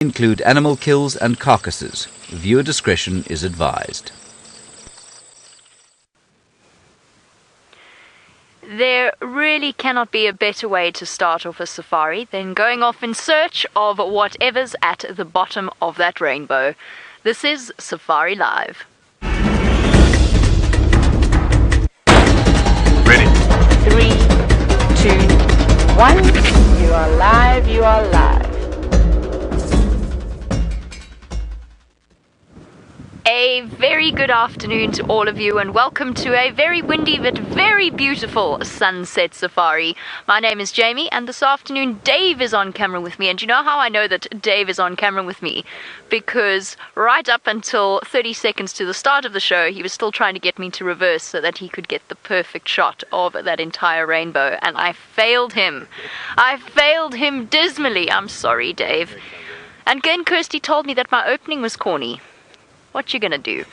include animal kills and carcasses. Viewer discretion is advised. There really cannot be a better way to start off a safari than going off in search of whatever's at the bottom of that rainbow. This is Safari Live. Ready. 3, 2, 1. You are live, you are live. A very good afternoon to all of you and welcome to a very windy but very beautiful sunset safari. My name is Jamie and this afternoon Dave is on camera with me. And you know how I know that Dave is on camera with me? Because right up until 30 seconds to the start of the show he was still trying to get me to reverse so that he could get the perfect shot of that entire rainbow, and I failed him. I failed him dismally. I'm sorry, Dave. And again, Kirsty told me that my opening was corny. What you gonna do?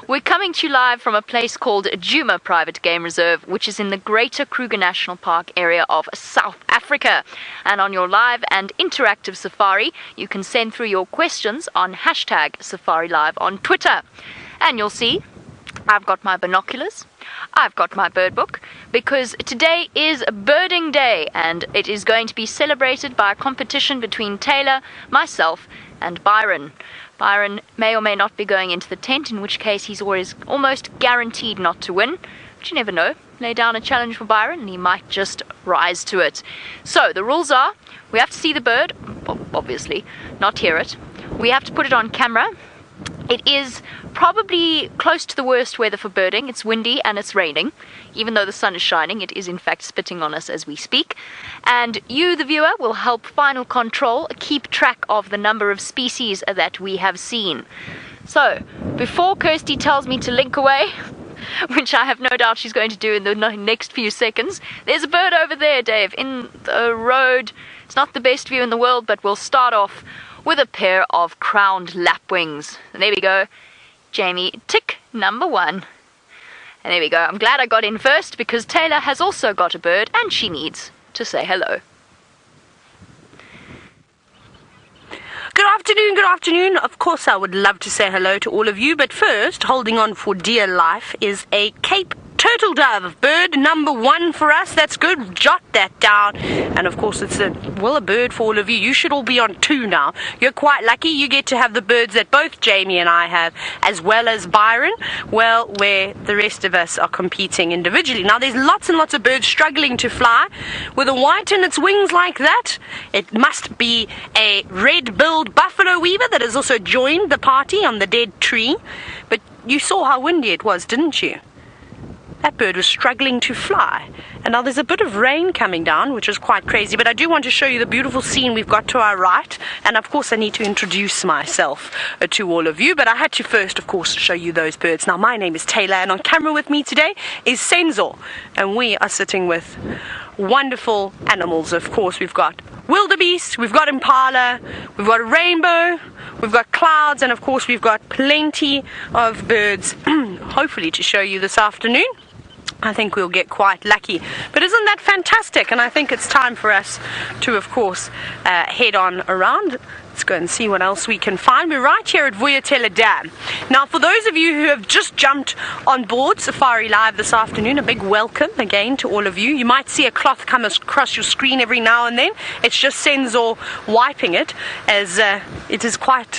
We're coming to you live from a place called Djuma Private Game Reserve, which is in the Greater Kruger National Park area of South Africa. And on your live and interactive safari, you can send through your questions on #SafariLive on Twitter. And you'll see, I've got my binoculars, I've got my bird book, because today is Birding Day, and it is going to be celebrated by a competition between Taylor, myself, and Byron. Byron may or may not be going into the tent, in which case he's almost guaranteed not to win. But you never know. Lay down a challenge for Byron and he might just rise to it. So the rules are, we have to see the bird, obviously, not hear it. We have to put it on camera. It is probably close to the worst weather for birding. It's windy and it's raining. Even though the sun is shining, it is in fact spitting on us as we speak. And you, the viewer, will help Final Control keep track of the number of species that we have seen. So, before Kirsty tells me to link away, which I have no doubt she's going to do in the next few seconds, there's a bird over there, Dave, in the road. It's not the best view in the world, but we'll start off with a pair of crowned lapwings. And there we go. Jamie, tick number 1. And there we go. I'm glad I got in first because Taylor has also got a bird and she needs to say hello. Good afternoon, good afternoon. Of course I would love to say hello to all of you, but first, holding on for dear life, is a Cape turtle dove, bird number 1 for us. That's good. Jot that down. And of course it's a bird for all of you. You should all be on 2 now. You're quite lucky. You get to have the birds that both Jamie and I have, as well as Byron, well, where the rest of us are competing individually. Now there's lots and lots of birds struggling to fly. With a white in its wings like that, it must be a red-billed buffalo weaver that has also joined the party on the dead tree. But you saw how windy it was, didn't you? That bird was struggling to fly. And now there's a bit of rain coming down, which is quite crazy. But I do want to show you the beautiful scene we've got to our right. And of course I need to introduce myself to all of you. But I had to first, of course, show you those birds. Now my name is Taylor and on camera with me today is Senzo. And we are sitting with wonderful animals. Of course we've got wildebeest, we've got impala, we've got a rainbow, we've got clouds, and of course we've got plenty of birds hopefully to show you this afternoon. I think we'll get quite lucky. But isn't that fantastic? And I think it's time for us to, of course, head on around. Let's go and see what else we can find. We're right here at WildEarthTV Dam. Now, for those of you who have just jumped on board Safari Live this afternoon, a big welcome again to all of you. You might see a cloth come across your screen every now and then. It's just Senzo wiping it, as it is quite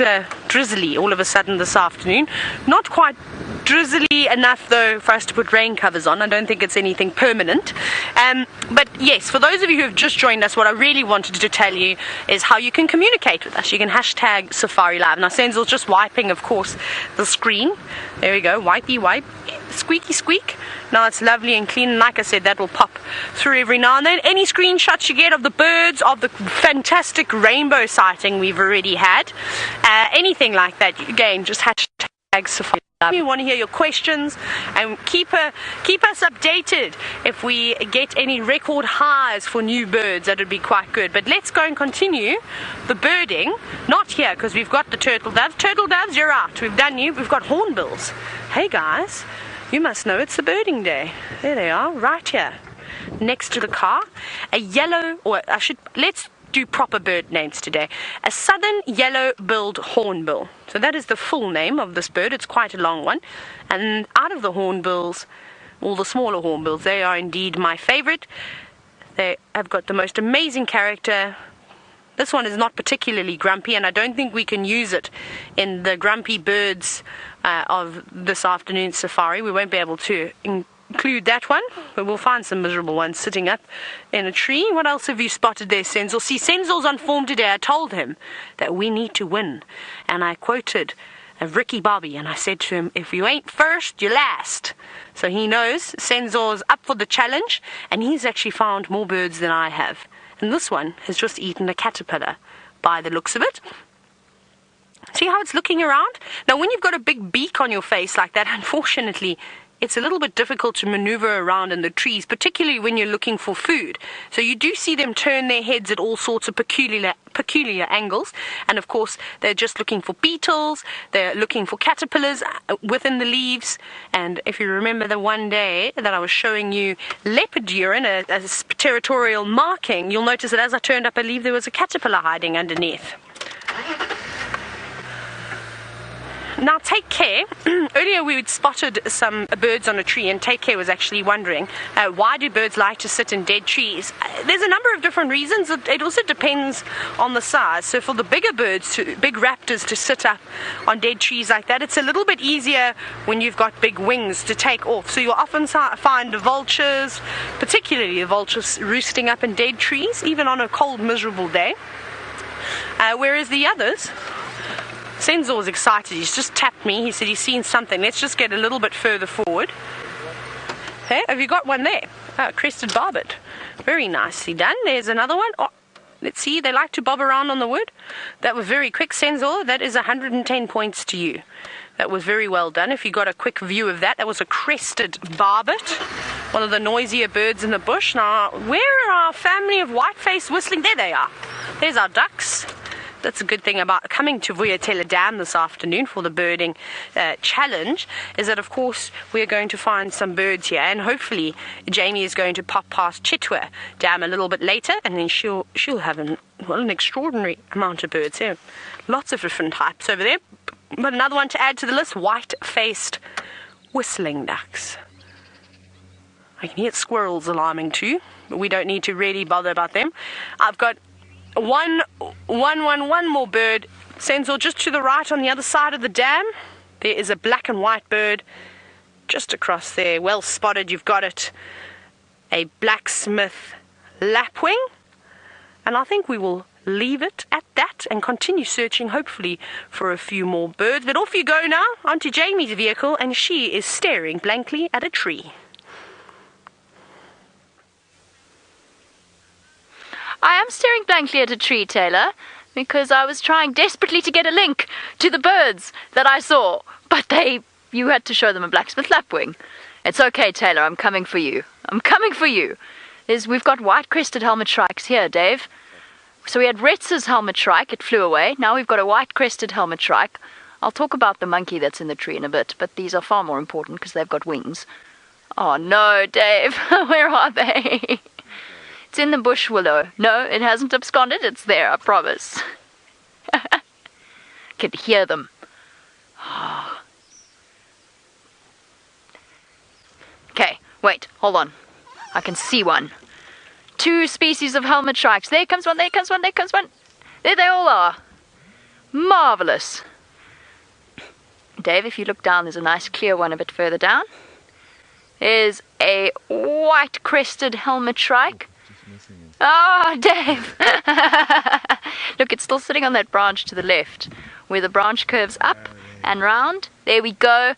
drizzly all of a sudden this afternoon. Not quite drizzly enough though for us to put rain covers on. I don't think it's anything permanent. But yes, for those of you who have just joined us, what I really wanted to tell you is how you can communicate with us. You can hashtag Safari Live. Now Senzo's just wiping, of course, the screen. There we go, wipey wipe, squeaky squeak. Now it's lovely and clean, and like I said, that will pop through every now and then. Any screenshots you get of the birds, of the fantastic rainbow sighting we've already had, anything like that, again, just hashtag Safari. We want to hear your questions and keep us updated if we get any record highs for new birds. That would be quite good. But let's go and continue the birding. Not here because we've got the turtle doves. Turtle doves, you're out. We've done you. We've got hornbills. Hey guys, you must know it's the birding day. There they are, right here next to the car. A yellow, or let's do proper bird names today. A southern yellow-billed hornbill. So that is the full name of this bird. It's quite a long one. And out of the hornbills, all the smaller hornbills, they are indeed my favorite. They have got the most amazing character. This one is not particularly grumpy, and I don't think we can use it in the grumpy birds of this afternoon's safari. We won't be able to include that one, but we'll find some miserable ones sitting up in a tree. What else have you spotted there, Senzo? See, Senzo's on form today. I told him that we need to win, and I quoted Ricky Bobby, and I said to him, if you ain't first, you're last. So he knows Senzo's up for the challenge, and he's actually found more birds than I have. And this one has just eaten a caterpillar by the looks of it. See how it's looking around? Now, when you've got a big beak on your face like that, unfortunately, it's a little bit difficult to maneuver around in the trees, particularly when you're looking for food. So you do see them turn their heads at all sorts of peculiar angles. And of course, they're just looking for beetles. They're looking for caterpillars within the leaves. And if you remember the one day that I was showing you leopard urine, a territorial marking, you'll notice that as I turned up a leaf, there was a caterpillar hiding underneath. Now, Take Care, earlier we had spotted some birds on a tree, and Take Care was actually wondering, why do birds like to sit in dead trees? There's a number of different reasons. It also depends on the size. So for the bigger birds, big raptors, to sit up on dead trees like that, it's a little bit easier when you've got big wings to take off. So you'll often find the vultures, particularly the vultures, roosting up in dead trees, even on a cold, miserable day. Whereas the others... Senzo was excited. He's just tapped me. He said he's seen something. Let's just get a little bit further forward. Hey, have you got one there? Crested barbet. Very nicely done. There's another one. Oh, let's see. They like to bob around on the wood. That was very quick, Senzo. That is 110 points to you. That was very well done. If you got a quick view of that, that was a crested barbet, one of the noisier birds in the bush. Now, where are our family of white-faced whistling? There they are. There's our ducks. That's a good thing about coming to Vulture Dam this afternoon for the birding challenge, is that of course we're going to find some birds here, and hopefully Jamie is going to pop past Chitwa Dam a little bit later, and then she'll have an extraordinary amount of birds here. Lots of different types over there. But another one to add to the list, white-faced whistling ducks. I can hear squirrels alarming too, but we don't need to really bother about them. I've got one more bird, Senzo, just to the right on the other side of the dam. There is a black and white bird just across there. Well spotted, you've got it. A blacksmith lapwing. And I think we will leave it at that and continue searching, hopefully, for a few more birds. But off you go now, onto Jamie's vehicle, and she is staring blankly at a tree. I am staring blankly at a tree, Taylor, because I was trying desperately to get a link to the birds that I saw, but you had to show them a blacksmith lapwing. It's okay, Taylor, I'm coming for you. I'm coming for you. We've got white-crested helmet shrikes here, Dave. So we had Retz's helmet shrike, it flew away. Now we've got a white-crested helmet shrike. I'll talk about the monkey that's in the tree in a bit, but these are far more important because they've got wings. Oh no, Dave, where are they? It's in the bush willow. No, it hasn't absconded. It's there, I promise. Could hear them. Okay, wait, hold on. I can see one. 2 species of helmet shrikes. There comes one, there comes one, there comes one. There they all are. Marvelous. Dave, if you look down, there's a nice clear one a bit further down. There's a white-crested helmet shrike. Oh, Dave! Look, it's still sitting on that branch to the left, where the branch curves up and round. There we go.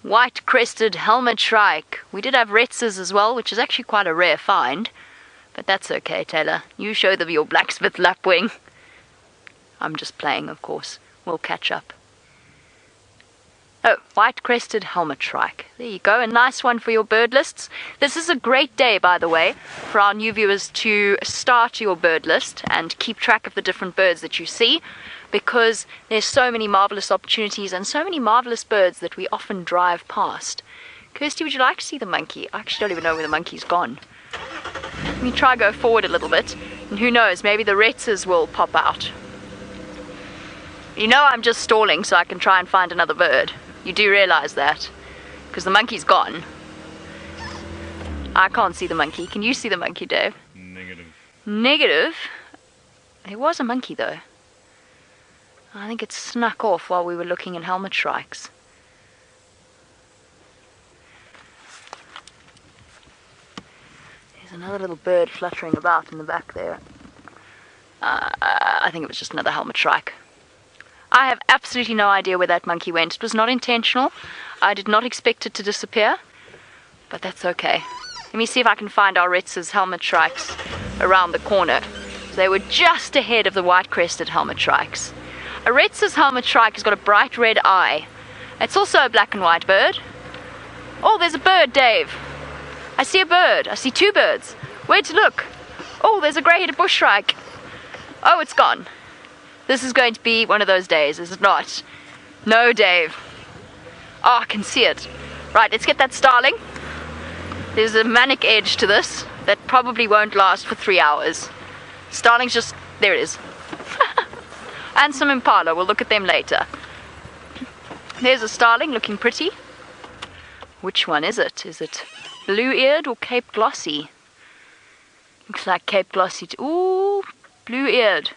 White-crested helmet shrike. We did have Retz's as well, which is actually quite a rare find. But that's okay, Taylor. You show them your blacksmith lapwing. I'm just playing, of course. We'll catch up. Oh, white-crested helmet shrike. There you go, a nice one for your bird lists. This is a great day, by the way, for our new viewers to start your bird list and keep track of the different birds that you see, because there's so many marvelous opportunities and so many marvelous birds that we often drive past. Kirsty, would you like to see the monkey? I actually don't even know where the monkey's gone. Let me try go forward a little bit. And who knows, maybe the Retzes will pop out. You know I'm just stalling so I can try and find another bird. You do realize that, because the monkey's gone. I can't see the monkey. Can you see the monkey, Dave? Negative. Negative? There was a monkey though. I think it snuck off while we were looking at helmet shrikes. There's another little bird fluttering about in the back there. I think it was just another helmet shrike. I have absolutely no idea where that monkey went. It was not intentional. I did not expect it to disappear, but that's okay. Let me see if I can find our Retz's helmet shrikes around the corner. They were just ahead of the white-crested helmet shrikes. A Retz's helmet shrike has got a bright red eye. It's also a black and white bird. Oh, there's a bird, Dave. I see a bird. I see two birds. Where to look? Oh, there's a grey-headed bush shrike. Oh, it's gone. This is going to be one of those days, is it not? No, Dave. Oh, I can see it. Right, let's get that starling. There's a manic edge to this that probably won't last for 3 hours. Starling's just... there it is. And some impala. We'll look at them later. There's a starling looking pretty. Which one is it? Is it blue-eared or Cape Glossy? Looks like Cape Glossy. Ooh, blue-eared.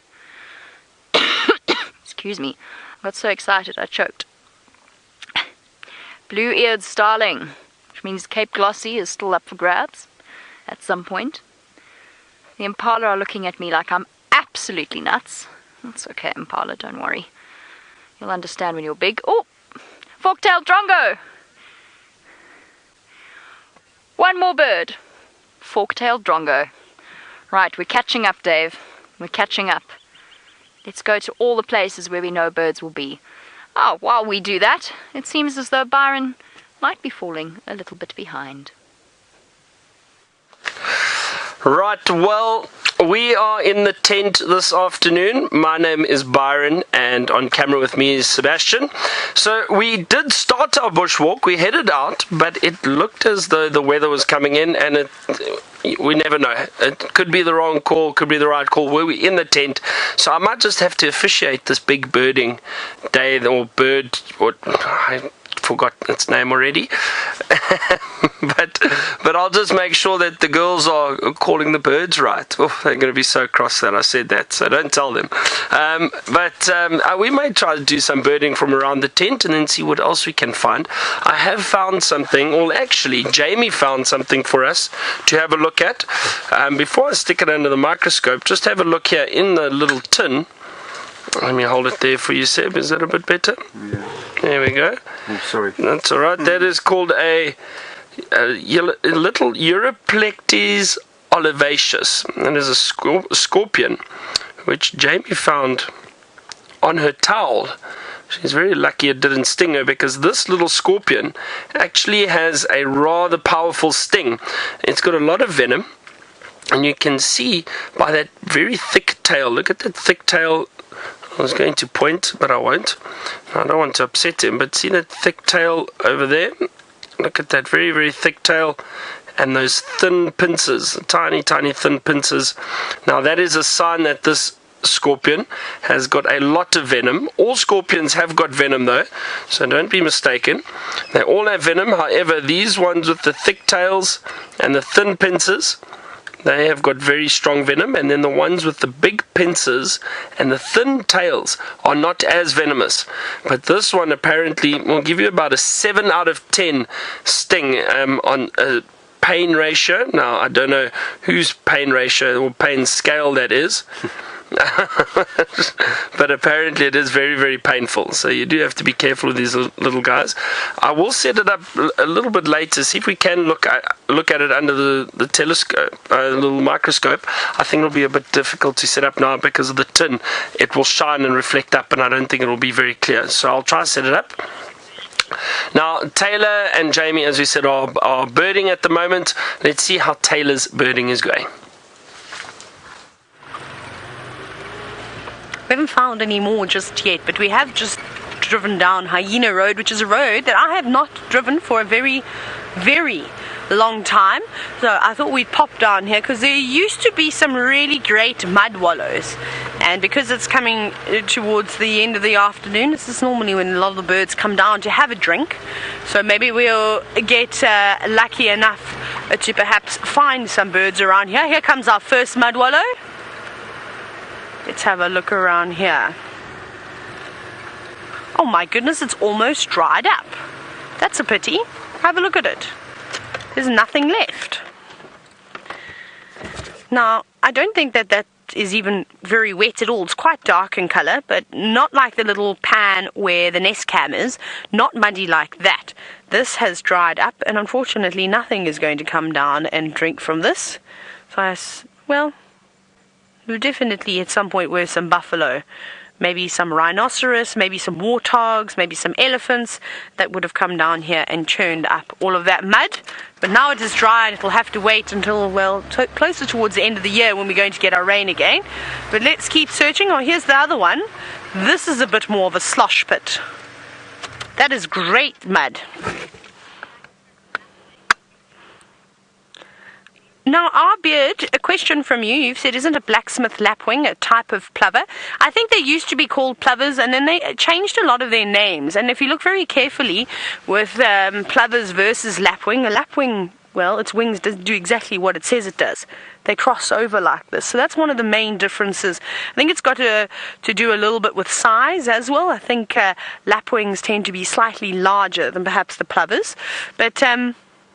Excuse me. I got so excited I choked. Blue-eared starling, which means Cape Glossy is still up for grabs at some point. The impala are looking at me like I'm absolutely nuts. That's okay, impala, don't worry. You'll understand when you're big. Oh, fork-tailed drongo. One more bird. Fork-tailed drongo. Right, we're catching up, Dave. We're catching up. Let's go to all the places where we know birds will be. Oh, while we do that, it seems as though Byron might be falling a little bit behind. Right, well, we are in the tent this afternoon. My name is Byron, and on camera with me is Sebastian. So we did start our bushwalk. We headed out, but it looked as though the weather was coming in, and we never know. It could be the wrong call, could be the right call. We're in the tent, so I might just have to officiate this big birding day, or bird, or I forgot its name already. but I'll just make sure that the girls are calling the birds right. Oh, they're going to be so cross that I said that, so don't tell them. We may try to do some birding from around the tent and then see what else we can find. I have found something, or actually Jamie found something for us to have a look at. Before I stick it under the microscope, just have a look here in the little tin. Let me hold it there for you, Seb. Is that a bit better? Yeah. There we go. Oh, sorry. That's all right. That is called a little Europlectes olivaceus. And is a scorpion, which Jamie found on her towel. She's very lucky it didn't sting her, because this little scorpion actually has a rather powerful sting. It's got a lot of venom, and you can see by that very thick tail. Look at that thick tail. I was going to point, but I won't. I don't want to upset him, but see that thick tail over there? Look at that very, very thick tail, and those thin pincers, tiny, tiny thin pincers. Now that is a sign that this scorpion has got a lot of venom. All scorpions have got venom though, so don't be mistaken. They all have venom. However, these ones with the thick tails and the thin pincers, they have got very strong venom, and then the ones with the big pincers and the thin tails are not as venomous. But this one apparently will give you about a 7 out of 10 sting on a pain ratio. Now, I don't know whose pain ratio or pain scale that is. But apparently it is very, very painful, so you do have to be careful with these little guys. I will set it up a little bit later, see if we can look at it under the telescope, little microscope. I think it'll be a bit difficult to set up now because of the tin. It will shine and reflect up, and I don't think it'll be very clear, so I'll try to set it up. Now, Taylor and Jamie, as we said, are birding at the moment. Let's see how Taylor's birding is going. We haven't found any more just yet, but we have just driven down Hyena Road, which is a road that I have not driven for a very, very long time, so I thought we'd pop down here because there used to be some really great mud wallows, and because it's coming towards the end of the afternoon, this is normally when a lot of the birds come down to have a drink, so maybe we'll get lucky enough to perhaps find some birds around here. Here comes our first mud wallow. Let's have a look around here. Oh my goodness, it's almost dried up. That's a pity. Have a look at it. There's nothing left. Now, I don't think that is even very wet at all. It's quite dark in colour, but not like the little pan where the nest cam is. Not muddy like that. This has dried up, and unfortunately nothing is going to come down and drink from this. So, well, definitely at some point were some buffalo. Maybe some rhinoceros, maybe some warthogs, maybe some elephants that would have come down here and churned up all of that mud. But now it is dry and it'll have to wait until, well, closer towards the end of the year when we're going to get our rain again. But let's keep searching. Oh, here's the other one. This is a bit more of a slosh pit. That is great mud. Now, our beard, a question from you. You've said, isn't a blacksmith lapwing a type of plover? I think they used to be called plovers, and then they changed a lot of their names. And if you look very carefully with plovers versus lapwing, a lapwing, well, its wings do exactly what it says it does. They cross over like this. So that's one of the main differences. I think it's got to do a little bit with size as well. I think lapwings tend to be slightly larger than perhaps the plovers. But,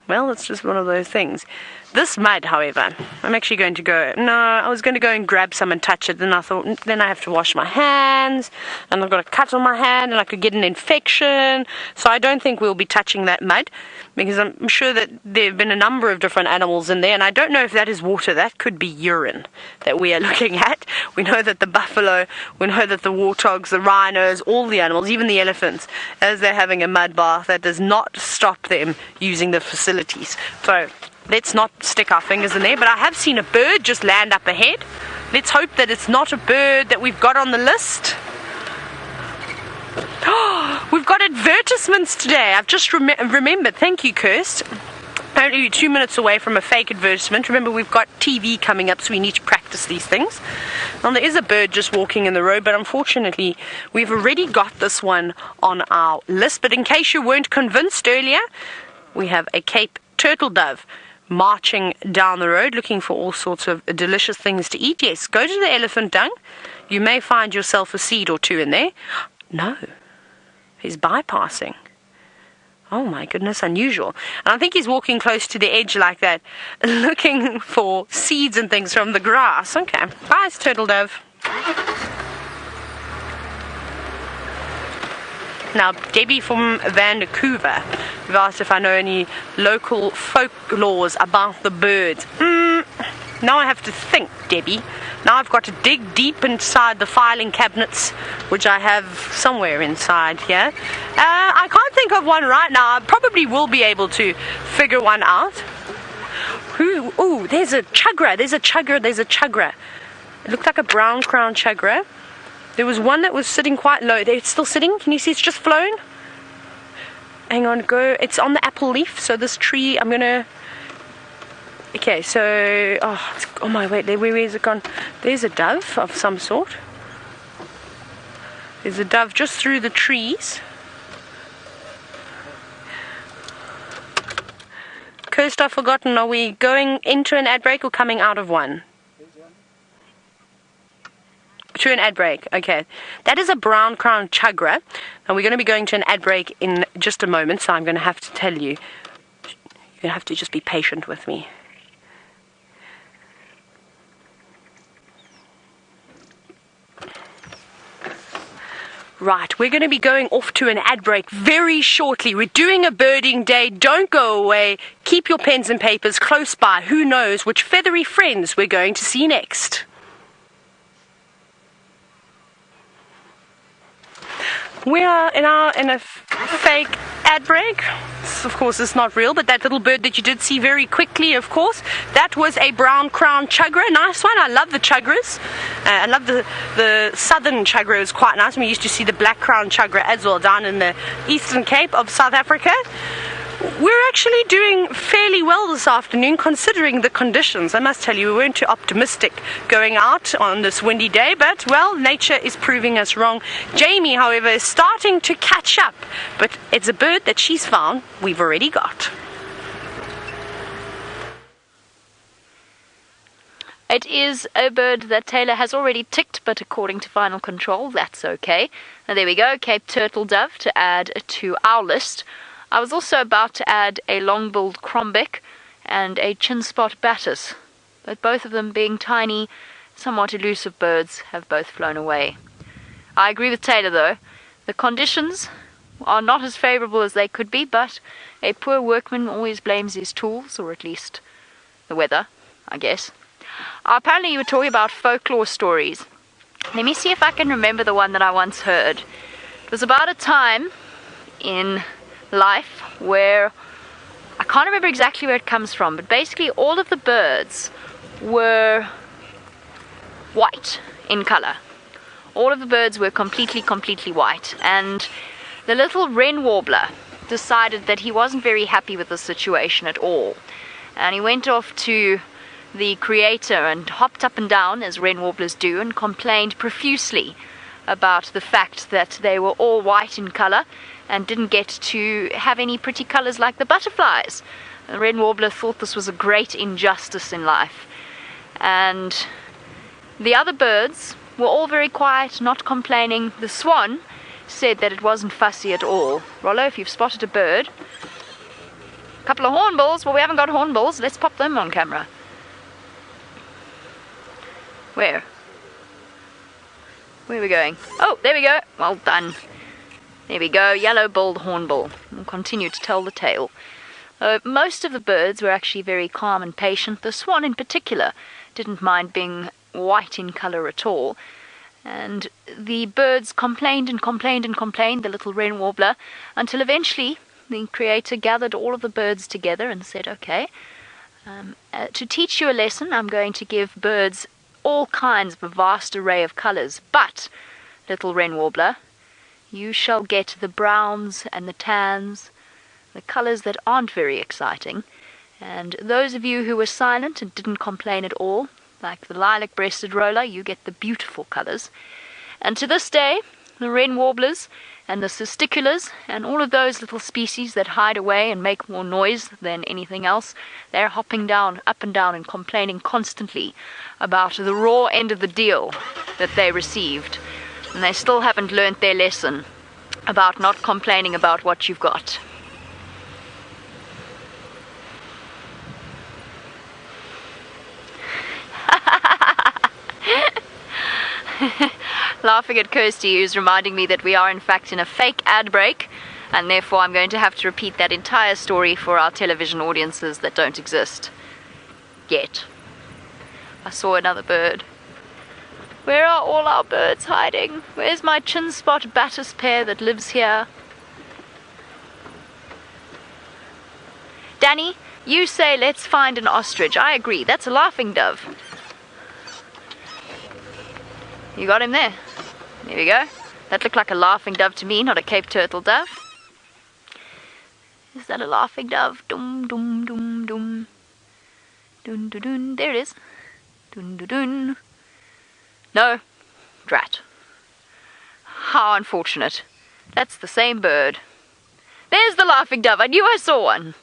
well, it's just one of those things. This mud, however, I'm actually going to go, no, I was going to go and grab some and touch it, and I thought, then I have to wash my hands, and I've got a cut on my hand, and I could get an infection, so I don't think we'll be touching that mud, because I'm sure that there have been a number of different animals in there, and I don't know if that is water. That could be urine that we are looking at. We know that the buffalo, we know that the warthogs, the rhinos, all the animals, even the elephants, as they're having a mud bath, that does not stop them using the facilities. So let's not stick our fingers in there, but I have seen a bird just land up ahead. Let's hope that it's not a bird that we've got on the list. Oh, we've got advertisements today. I've just remembered. Thank you, Kirst. Only 2 minutes away from a fake advertisement. Remember, we've got TV coming up, so we need to practice these things. Now, there is a bird just walking in the road, but unfortunately, we've already got this one on our list. But in case you weren't convinced earlier, we have a Cape turtle dove marching down the road looking for all sorts of delicious things to eat. Yes, go to the elephant dung. You may find yourself a seed or two in there. No, he's bypassing. Oh my goodness, unusual. And I think he's walking close to the edge like that, looking for seeds and things from the grass. Okay, bye, turtle dove. Now, Debbie from Vancouver, we've asked if I know any local folklores about the birds. Now I have to think, Debbie. Now I've got to dig deep inside the filing cabinets, which I have somewhere inside here. I can't think of one right now. I probably will be able to figure one out. Ooh, there's a chagra. There's a chagra. It looked like a brown crown chagra. There was one that was sitting quite low. They're still sitting. Can you see it's just flown? Hang on, go. It's on the apple leaf. So this tree, I'm going to... Okay, so... Oh my, wait, where is it gone? There's a dove of some sort. There's a dove just through the trees. Coast, I've forgotten. Are we going into an ad break or coming out of one? To an ad break, okay. That is a brown crown chagra, and we're going to be going to an ad break in just a moment, so I'm going to have to tell you. You're going to have to just be patient with me. Right, we're going to be going off to an ad break very shortly. We're doing a birding day. Don't go away. Keep your pens and papers close by. Who knows which feathery friends we're going to see next. We are in a fake ad break. Of course, it's not real, but that little bird that you did see very quickly, of course, that was a brown crown chagra. Nice one. I love the chagras. I love the southern chagra. Is quite nice. We used to see the black crown chagra as well down in the Eastern Cape of South Africa. We're actually doing fairly well this afternoon considering the conditions. I must tell you, we weren't too optimistic going out on this windy day, but, well, nature is proving us wrong. Jamie, however, is starting to catch up, but it's a bird that she's found we've already got. It is a bird that Taylor has already ticked, but according to final control, that's okay. And there we go, Cape Turtle Dove to add to our list. I was also about to add a long-billed crombec and a chin-spot battus, but both of them being tiny, somewhat elusive birds have both flown away. I agree with Taylor though. The conditions are not as favourable as they could be, but a poor workman always blames his tools, or at least the weather, I guess. Apparently you were talking about folklore stories. Let me see if I can remember the one that I once heard. It was about a time in life where I can't remember exactly where it comes from, but basically all of the birds were white in color. All of the birds were completely white, and the little wren warbler decided that he wasn't very happy with the situation at all, and he went off to the creator and hopped up and down as wren warblers do and complained profusely about the fact that they were all white in color and didn't get to have any pretty colors like the butterflies. The wren warbler thought this was a great injustice in life, and the other birds were all very quiet, not complaining. The swan said that it wasn't fussy at all. Rollo, if you've spotted a bird, a couple of hornbills. Well, we haven't got hornbills, let's pop them on camera. Where are we going? Oh, there we go. Well done. There we go. Yellow-billed hornbill. We'll continue to tell the tale. Most of the birds were actually very calm and patient. The swan in particular didn't mind being white in color at all. And the birds complained and complained and complained, the little wren warbler, until eventually the creator gathered all of the birds together and said, okay, to teach you a lesson, I'm going to give birds all kinds of a vast array of colors, but, little wren warbler, you shall get the browns and the tans, the colors that aren't very exciting, and those of you who were silent and didn't complain at all, like the lilac-breasted roller, you get the beautiful colors. And to this day, the wren warblers and the cisticulars and all of those little species that hide away and make more noise than anything else, they're hopping down, up and down, and complaining constantly about the raw end of the deal that they received. And they still haven't learnt their lesson about not complaining about what you've got. Laughing at Kirsty, who's reminding me that we are in fact in a fake ad break, and therefore I'm going to have to repeat that entire story for our television audiences that don't exist yet. I saw another bird. Where are all our birds hiding? Where's my chin-spot battus pair that lives here? Danny, you say let's find an ostrich. I agree, that's a laughing dove. You got him there. There we go. That looked like a laughing dove to me, not a Cape Turtle Dove. Is that a laughing dove? Dum dum dum dum. Dun dun dun. There it is. Dun dun dun. No. Drat. How unfortunate. That's the same bird. There's the laughing dove. I knew I saw one.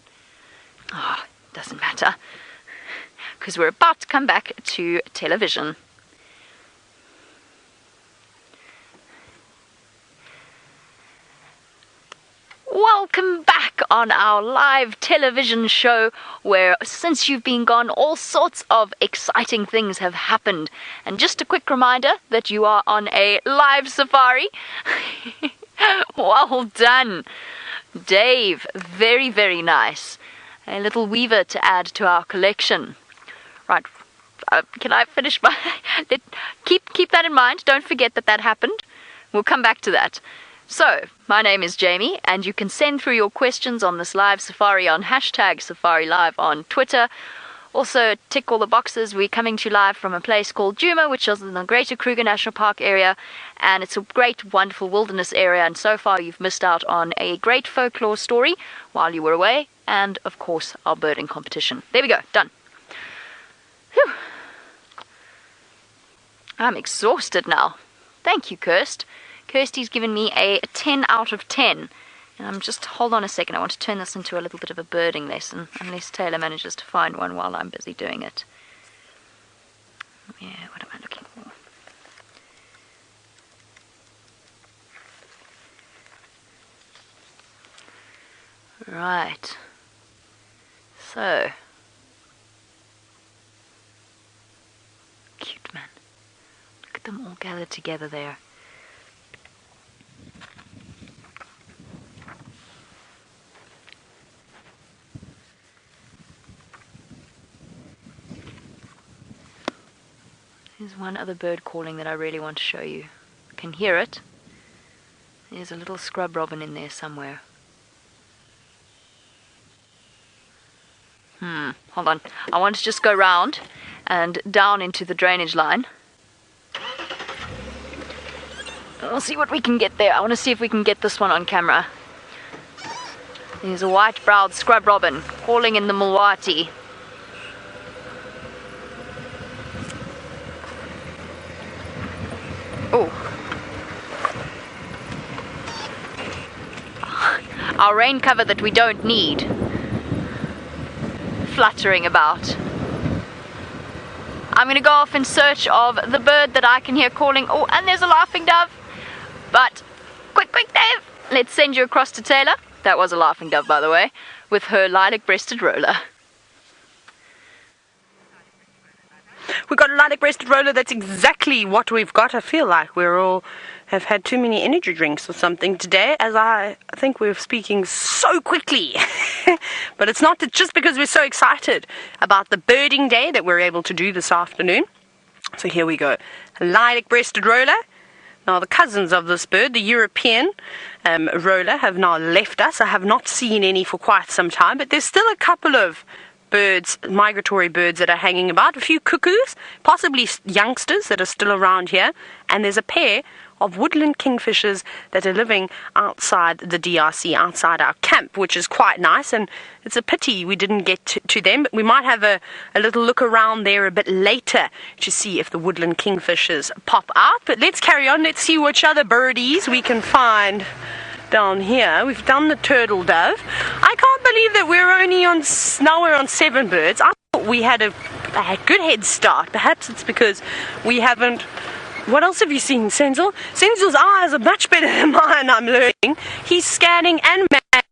Ah, oh, doesn't matter. Because we're about to come back to television. Welcome back on our live television show where, since you've been gone, all sorts of exciting things have happened. And just a quick reminder that you are on a live safari. Well done, Dave. Very, very nice. A little weaver to add to our collection. Right, can I finish my... keep that in mind. Don't forget that happened. We'll come back to that. So, my name is Jamie, and you can send through your questions on this live safari on #SafariLive on Twitter, Also, tick all the boxes. We're coming to you live from a place called Djuma, which is in the Greater Kruger National Park area, and it's a great, wonderful wilderness area, and so far you've missed out on a great folklore story while you were away, and, of course, our birding competition. There we go, done. Whew. I'm exhausted now. Thank you, Kirsty's given me a 10 out of 10. And I'm just, hold on a second, I want to turn this into a little bit of a birding lesson, unless Taylor manages to find one while I'm busy doing it. Yeah, what am I looking for? Right. So. Cute, man. Look at them all gathered together there. There's one other bird calling that I really want to show you. I can hear it. There's a little scrub robin in there somewhere. Hold on. I want to just go round and down into the drainage line. We'll see what we can get there. I want to see if we can get this one on camera. There's a white-browed scrub robin calling in the Mulwati. Oh. Our rain cover that we don't need. Fluttering about. I'm going to go off in search of the bird that I can hear calling. Oh, and there's a laughing dove. But, quick, Dave. Let's send you across to Taylor. That was a laughing dove, by the way, with her lilac-breasted roller. We've got a lilac-breasted roller. That's exactly what we've got. I feel like we're all have had too many energy drinks or something today, as I think we're speaking so quickly. But it's not just because we're so excited about the birding day that we're able to do this afternoon. So here we go. A lilac-breasted roller. Now the cousins of this bird, the European roller, have now left us. I have not seen any for quite some time, but there's still a couple of birds, migratory birds that are hanging about, a few cuckoos, possibly youngsters that are still around here, and there's a pair of woodland kingfishers that are living outside the DRC, outside our camp, which is quite nice, and it's a pity we didn't get to them, but we might have a little look around there a bit later to see if the woodland kingfishers pop out. But let's carry on, let's see which other birdies we can find down here. We've done the turtle dove. I can't believe that we're only on, now we're on 7 birds. I thought we had a good head start. Perhaps it's because we haven't. What else have you seen, Senzel? Senzel's eyes are much better than mine, I'm learning. He's scanning and manning.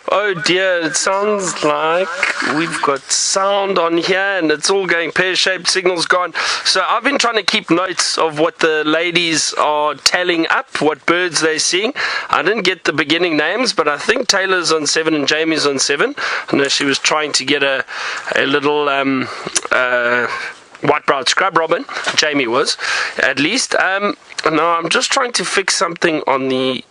Oh dear, it sounds like we've got sound on here and it's all going pear-shaped, signal's gone. So I've been trying to keep notes of what the ladies are tallying up, what birds they're seeing. I didn't get the beginning names, but I think Taylor's on 7 and Jamie's on 7. I know she was trying to get a little white-browed scrub robin. Jamie was, at least. Now I'm just trying to fix something on the...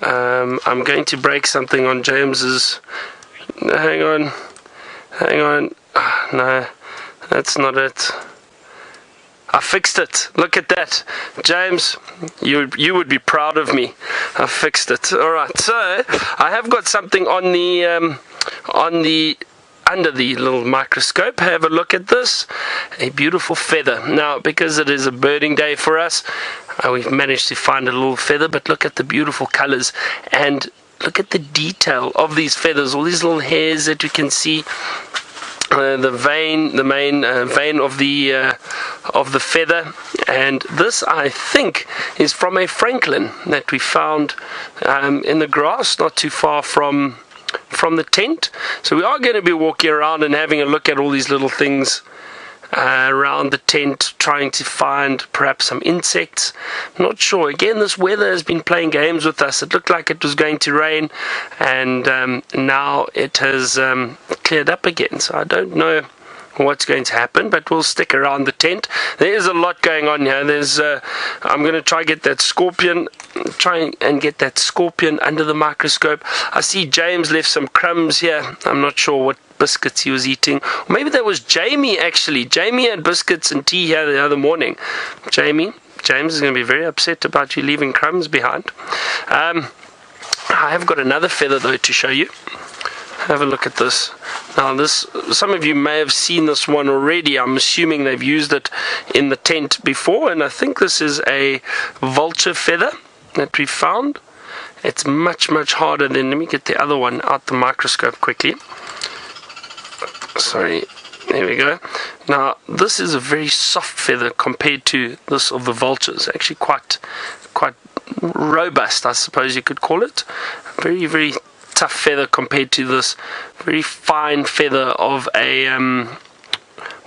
I'm going to break something on James's. Hang on. Oh, no, that's not it. I fixed it. Look at that, James. You would be proud of me. I fixed it. All right. So I have got something on the under the little microscope. Have a look at this. A beautiful feather. Now, because it is a birding day for us, we've managed to find a little feather, but look at the beautiful colors and look at the detail of these feathers, all these little hairs that you can see, the main vein of the feather. And this, I think, is from a francolin that we found in the grass not too far from the tent. So we are going to be walking around and having a look at all these little things around the tent, trying to find perhaps some insects. I'm not sure. Again, this weather has been playing games with us. It looked like it was going to rain, and now it has cleared up again. So I don't know what's going to happen, but we'll stick around the tent. There is a lot going on here. I'm going to try get that scorpion, under the microscope. I see James left some crumbs here. I'm not sure what biscuits he was eating. Or maybe that was Jamie, actually. Jamie had biscuits and tea here the other morning. James is going to be very upset about you leaving crumbs behind. I have got another feather, though, to show you. Have a look at this. Now, some of you may have seen this one already. I'm assuming they've used it in the tent before, and I think this is a vulture feather that we found. It's much, much harder than, let me get the other one out the microscope quickly. Sorry, there we go. Now, this is a very soft feather compared to this of the vultures. Actually quite robust, I suppose you could call it. Very, very tough feather compared to this very fine feather of a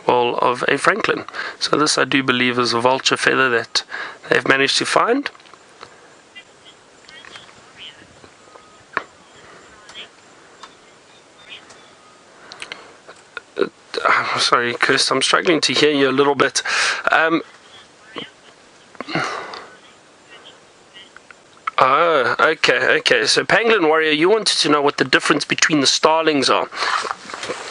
francolin. So this, I do believe, is a vulture feather that they've managed to find. Sorry, Kirst, I'm struggling to hear you a little bit. Oh, okay. So, Pangolin Warrior, you wanted to know what the difference between the starlings are.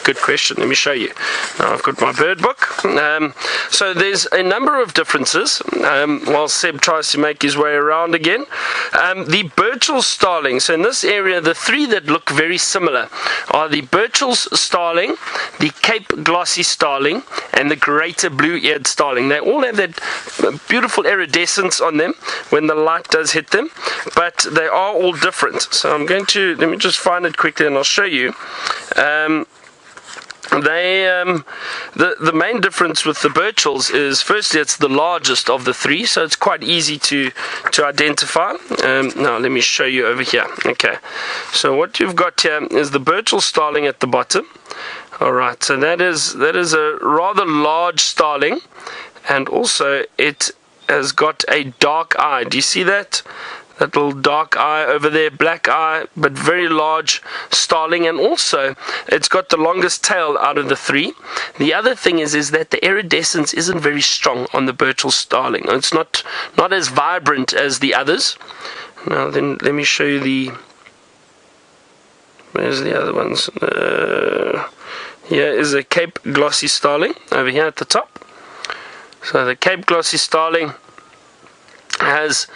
Good question. Let me show you. Now, I've got my bird book. So there's a number of differences while Seb tries to make his way around again. The Burchell's starling. So in this area, the three that look very similar are the Burchell's starling, the Cape glossy starling, and the greater blue-eared starling. They all have that beautiful iridescence on them when the light does hit them, but they are all different. So I'm going to, let me just find it quickly and I'll show you. The main difference with the Burchells is, firstly, it's the largest of the three, so it's quite easy to identify. Now let me show you over here. Okay, so what you've got here is the Burchell starling at the bottom. Alright, so that is a rather large starling, and also it has got a dark eye. Do you see that? That little dark eye over there, black eye, but very large starling, and also it's got the longest tail out of the three. The other thing is that the iridescence isn't very strong on the Burchell starling. It's not as vibrant as the others. Now then, let me show you where's the other ones? Here is a Cape glossy starling over here at the top. So the Cape glossy starling has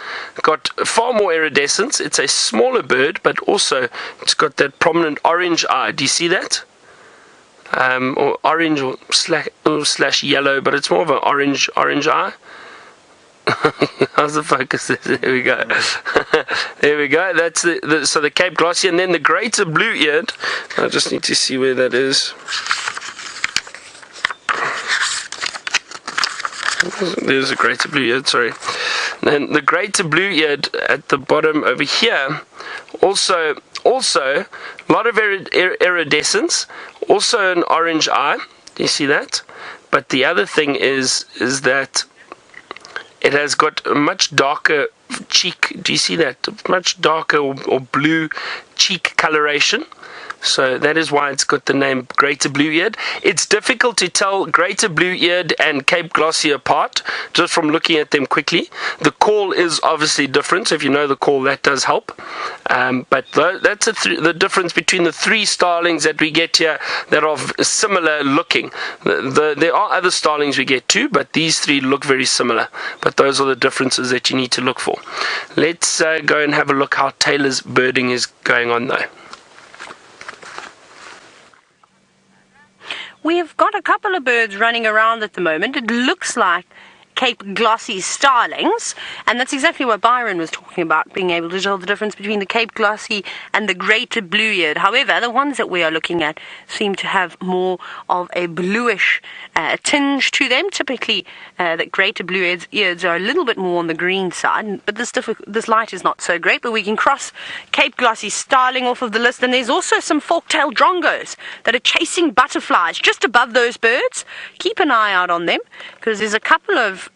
got far more iridescence. It's a smaller bird, but also it's got that prominent orange eye. Do you see that? Or orange or slash yellow, but it's more of an orange eye. How's the focus? There we go. There we go. That's so the Cape glossy, and then the greater blue-eared. I just need to see where that is. There's a greater blue-eared, sorry. Then the greater blue-eared at the bottom over here, also a lot of iridescence, also an orange eye. Do you see that? But the other thing is that it has got a much darker cheek. Do you see that? Much darker or blue cheek coloration. So that is why it's got the name Greater Blue-Eared. It's difficult to tell Greater Blue-Eared and Cape Glossy apart just from looking at them quickly. The call is obviously different. So if you know the call, that does help. But that's the difference between the three starlings that we get here that are similar looking. There are other starlings we get too, but these three look very similar. But those are the differences that you need to look for. Let's go and have a look how Taylor's birding is going on though. We have got a couple of birds running around at the moment. It looks like Cape glossy starlings, and that's exactly what Byron was talking about, being able to tell the difference between the Cape glossy and the greater blue-eared. However, the ones that we are looking at seem to have more of a bluish tinge to them. Typically, the greater blue-eareds are a little bit more on the green side, but this light is not so great. But we can cross Cape glossy starling off of the list, and there's also some fork-tailed drongos that are chasing butterflies just above those birds. Keep an eye out on them, because there's a couple of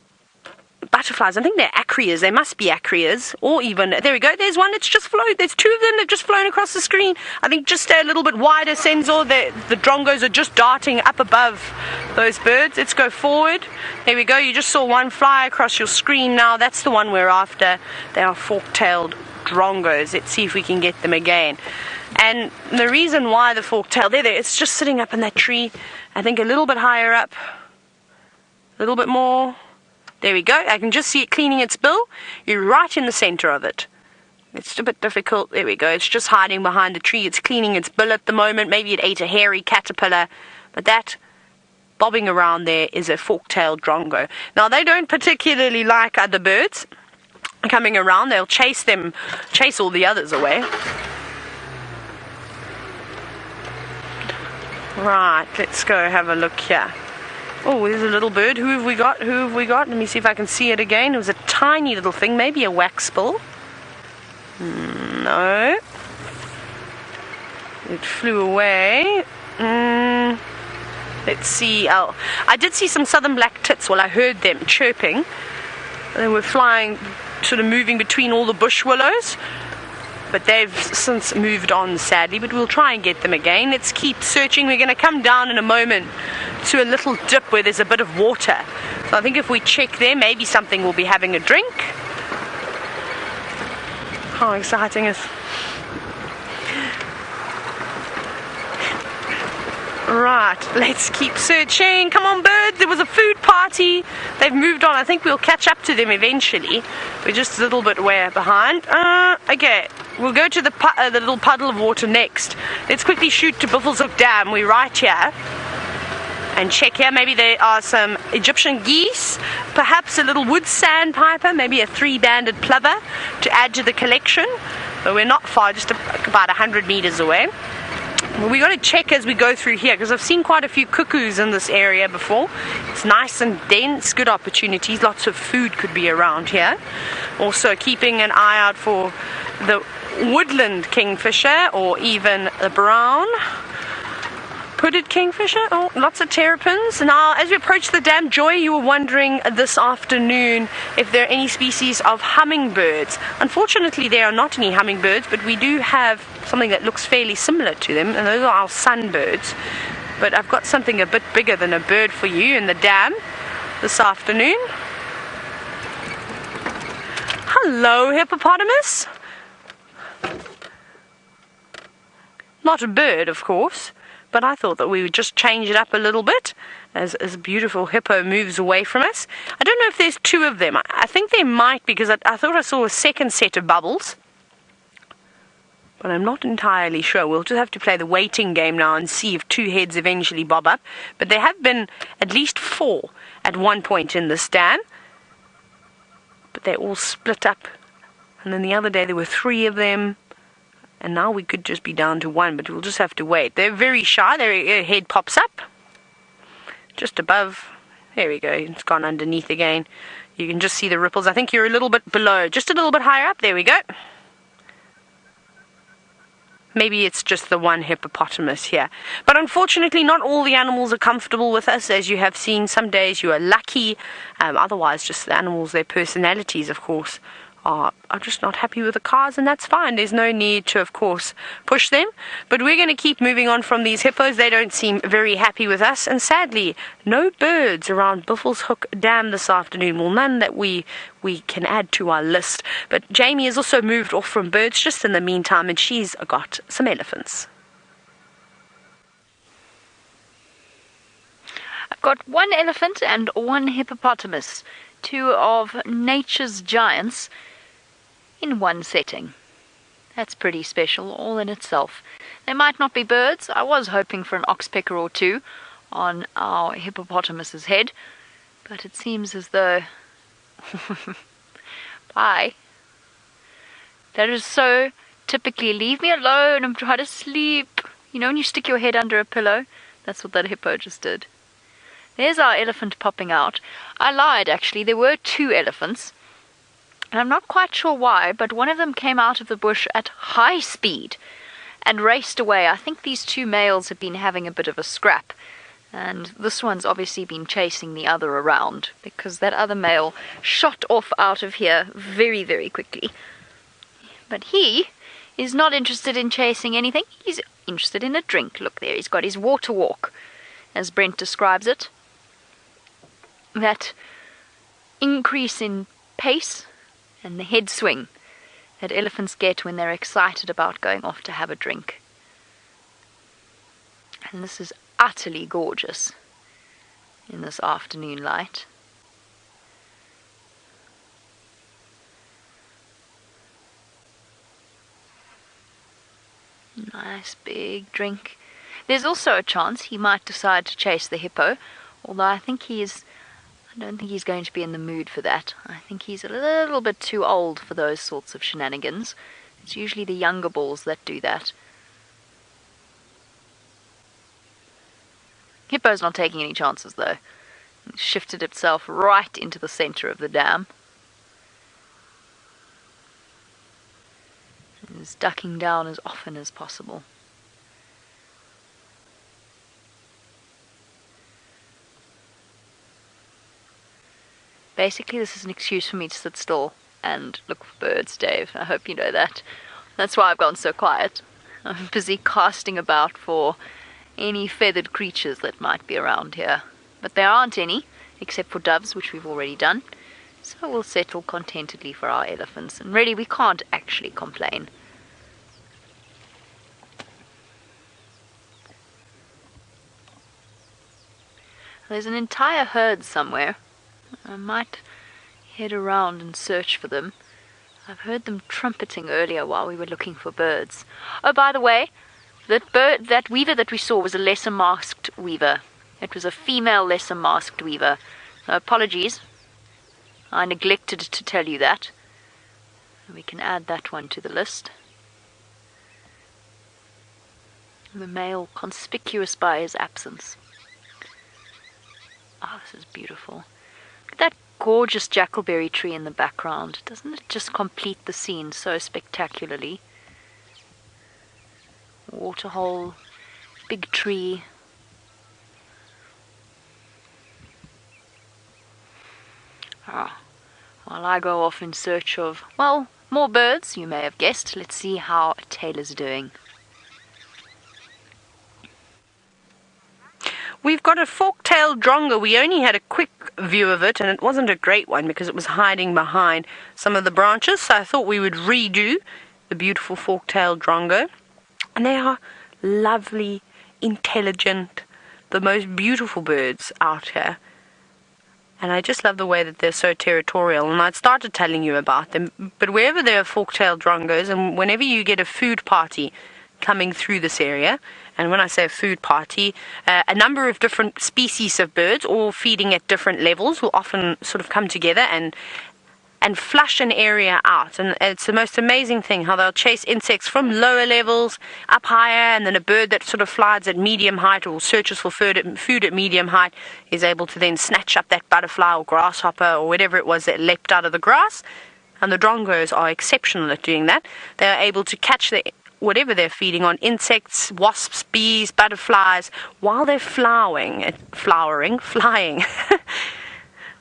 butterflies. I think they're acrias. They must be acrias. Or even, there we go. There's one that's just flown. There's two of them that have just flown across the screen. I think just stay a little bit wider, Sensor. The drongos are just darting up above those birds. Let's go forward. There we go. You just saw one fly across your screen now. That's the one we're after. They are fork-tailed drongos. Let's see if we can get them again. And the reason why the fork-tail, there, it's just sitting up in that tree. I think a little bit higher up. A little bit more. There we go. I can just see it cleaning its bill. You're right in the center of it. It's a bit difficult. There we go. It's just hiding behind the tree. It's cleaning its bill at the moment. Maybe it ate a hairy caterpillar. But that bobbing around there is a fork-tailed drongo. Now, they don't particularly like other birds coming around. They'll chase all the others away. Right, let's go have a look here. Oh, there's a little bird. Who have we got? Let me see if I can see it again. It was a tiny little thing, maybe a waxbill. No. It flew away. Let's see. Oh, I did see some southern black tits. Well, I heard them chirping. They were flying, sort of moving between all the bush willows. But they've since moved on, sadly. But we'll try and get them again. Let's keep searching. We're going to come down in a moment to a little dip where there's a bit of water. So I think if we check there, maybe something will be having a drink. How exciting is... Right, let's keep searching. Come on, birds. There was a food party. They've moved on. I think we'll catch up to them eventually. We're just a little bit way behind. Okay, we'll go to the little puddle of water next. Let's quickly shoot to Buffelshoek Dam. We're right here. And check here. Maybe there are some Egyptian geese. Perhaps a little wood sandpiper. Maybe a 3-banded plover to add to the collection. But we're not far, just about 100 meters away. Well, we got to check as we go through here because I've seen quite a few cuckoos in this area before. It's nice and dense, good opportunities. Lots of food could be around here. Also keeping an eye out for the woodland kingfisher or even the brown hooded kingfisher. Oh, lots of terrapins. Now, as we approach the dam, Joy, you were wondering this afternoon if there are any species of hummingbirds. Unfortunately, there are not any hummingbirds, but we do have something that looks fairly similar to them, and those are our sunbirds. But I've got something a bit bigger than a bird for you in the dam this afternoon. Hello, hippopotamus. Not a bird, of course. But I thought that we would just change it up a little bit as a beautiful hippo moves away from us. I don't know if there's two of them. I think there might be because I thought I saw a second set of bubbles. But I'm not entirely sure. We'll just have to play the waiting game now and see if two heads eventually bob up. But there have been at least 4 at one point in this dam. But they all split up. And then the other day there were 3 of them. And now we could just be down to 1, but we'll just have to wait. They're very shy. Their head pops up. Just above. There we go. It's gone underneath again. You can just see the ripples. I think you're a little bit below. Just a little bit higher up. There we go. Maybe it's just the one hippopotamus here. But unfortunately, not all the animals are comfortable with us. As you have seen, some days you are lucky. Otherwise, just the animals, their personalities, of course, are just not happy with the cars, and that's fine. There's no need to, of course, push them. But we're going to keep moving on from these hippos. They don't seem very happy with us. And sadly, no birds around Buffelshoek Dam this afternoon. Well, none that we can add to our list. But Jamie has also moved off from birds just in the meantime, and she's got some elephants. I've got 1 elephant and 1 hippopotamus. 2 of nature's giants in one setting. That's pretty special all in itself. They might not be birds. I was hoping for an oxpecker or 2 on our hippopotamus's head, but it seems as though... Bye. That is so typically, leave me alone, I'm trying to sleep. You know when you stick your head under a pillow? That's what that hippo just did. There's our elephant popping out. I lied, actually. There were 2 elephants. And I'm not quite sure why, but one of them came out of the bush at high speed and raced away. I think these 2 males have been having a bit of a scrap. And this one's obviously been chasing the other around because that other male shot off out of here very, very quickly. But he is not interested in chasing anything. He's interested in a drink. Look there, he's got his water walk, as Brent describes it. That increase in pace and the head swing that elephants get when they're excited about going off to have a drink. And this is utterly gorgeous in this afternoon light. Nice big drink. There's also a chance he might decide to chase the hippo, although I don't think he's going to be in the mood for that. I think he's a little bit too old for those sorts of shenanigans. It's usually the younger bulls that do that. Hippo's not taking any chances though. It shifted itself right into the center of the dam. It is ducking down as often as possible. Basically, this is an excuse for me to sit still and look for birds, Dave. I hope you know that. That's why I've gone so quiet. I'm busy casting about for any feathered creatures that might be around here. But there aren't any, except for doves, which we've already done. So we'll settle contentedly for our elephants. And really, we can't actually complain. There's an entire herd somewhere. I might head around and search for them. I've heard them trumpeting earlier while we were looking for birds. Oh, by the way, that weaver that we saw was a lesser masked weaver. It was a female lesser masked weaver. Apologies. I neglected to tell you that. We can add that one to the list. The male conspicuous by his absence. Oh, this is beautiful. Look at that gorgeous jackalberry tree in the background. Doesn't it just complete the scene so spectacularly? Waterhole, big tree. While I go off in search of, well, more birds, you may have guessed. Let's see how Taylor's doing. We've got a fork-tailed drongo. We only had a quick view of it, and it wasn't a great one because it was hiding behind some of the branches, so I thought we would redo the beautiful fork-tailed drongo. And they are lovely, intelligent, the most beautiful birds out here. And I just love the way that they're so territorial. And I'd started telling you about them, but wherever there are fork-tailed drongos, and whenever you get a food party coming through this area, and when I say a food party, a number of different species of birds, all feeding at different levels, will often sort of come together and flush an area out. And it's the most amazing thing how they'll chase insects from lower levels up higher, and then a bird that sort of flies at medium height or searches for food at medium height is able to then snatch up that butterfly or grasshopper or whatever it was that leapt out of the grass. And the drongos are exceptional at doing that. They are able to catch whatever they're feeding on, insects, wasps, bees, butterflies, while they're flying.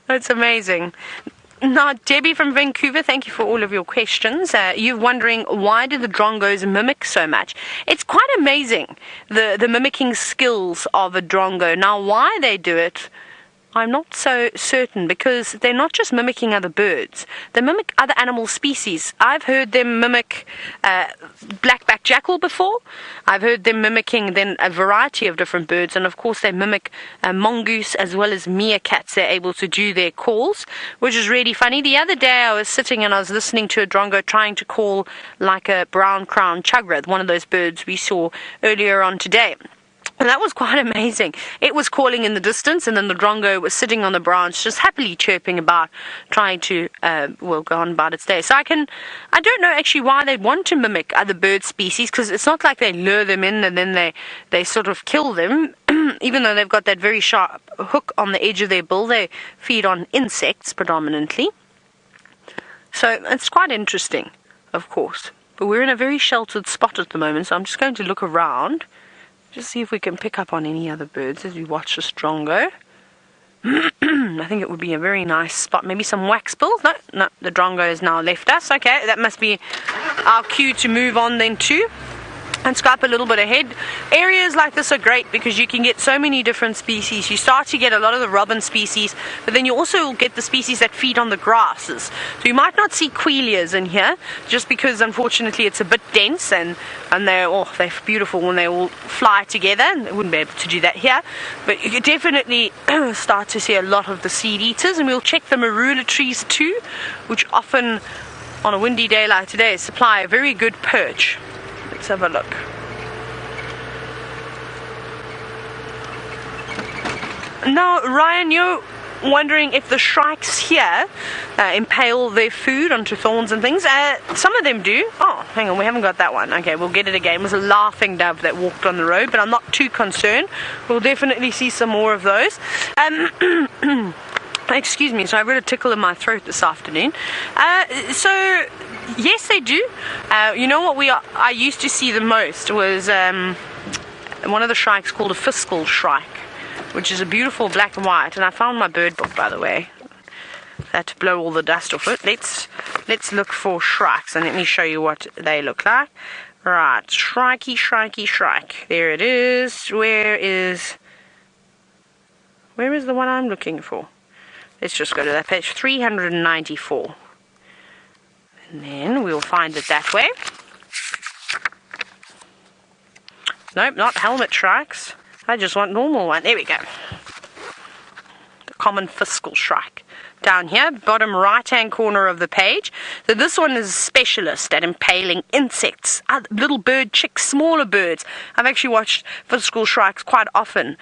That's amazing. Now, Debbie from Vancouver, thank you for all of your questions. You're wondering, why do the drongos mimic so much? It's quite amazing, the mimicking skills of a drongo. Now, why they do it, I'm not so certain, because they're not just mimicking other birds. They mimic other animal species. I've heard them mimic black-backed jackal before. I've heard them mimicking then a variety of different birds, and of course they mimic mongoose as well as meerkats. They're able to do their calls, which is really funny. The other day I was sitting and I was listening to a drongo trying to call like a brown-crowned chugra, one of those birds we saw earlier on today. And that was quite amazing. It was calling in the distance, and then the drongo was sitting on the branch, just happily chirping about, trying to, go on about its day. So I don't know actually why they want to mimic other bird species, because it's not like they lure them in and then they sort of kill them. Even though they've got that very sharp hook on the edge of their bill, they feed on insects predominantly. So it's quite interesting, of course. But we're in a very sheltered spot at the moment, so I'm just going to look around Just see if we can pick up on any other birds as we watch this drone go. I think it would be a very nice spot. Maybe some waxbills. No, the drongo has now left us. Okay, that must be our cue to move on then too. And go up a little bit ahead. Areas like this are great because you can get so many different species. You start to get a lot of the robin species, but then you also get the species that feed on the grasses. So you might not see quailias in here, just because unfortunately it's a bit dense, and they're beautiful when they all fly together, and they wouldn't be able to do that here. But you could definitely start to see a lot of the seed eaters, and we'll check the marula trees too, which often on a windy day like today supply a very good perch. Let's have a look. Now, Ryan, you're wondering if the shrikes here impale their food onto thorns and things. Some of them do. Oh, hang on, we haven't got that one. Okay, we'll get it again. It was a laughing dove that walked on the road, but I'm not too concerned. We'll definitely see some more of those. Excuse me, so I've got a tickle in my throat this afternoon. So yes, they do. You know what I used to see the most was one of the shrikes called a fiscal shrike, which is a beautiful black and white. And I found my bird book, by the way. I had to blow all the dust off it. Let's look for shrikes, and let me show you what they look like. Right, shrikey, shrikey, shrike. There it is. Where is the one I'm looking for? Let's just go to that page. 394. And then we'll find it that way. Nope, not helmet shrikes. I just want normal one. There we go. The common fiscal shrike. Down here, bottom right-hand corner of the page. So this one is a specialist at impaling insects, little bird chicks, smaller birds. I've actually watched fiscal shrikes quite often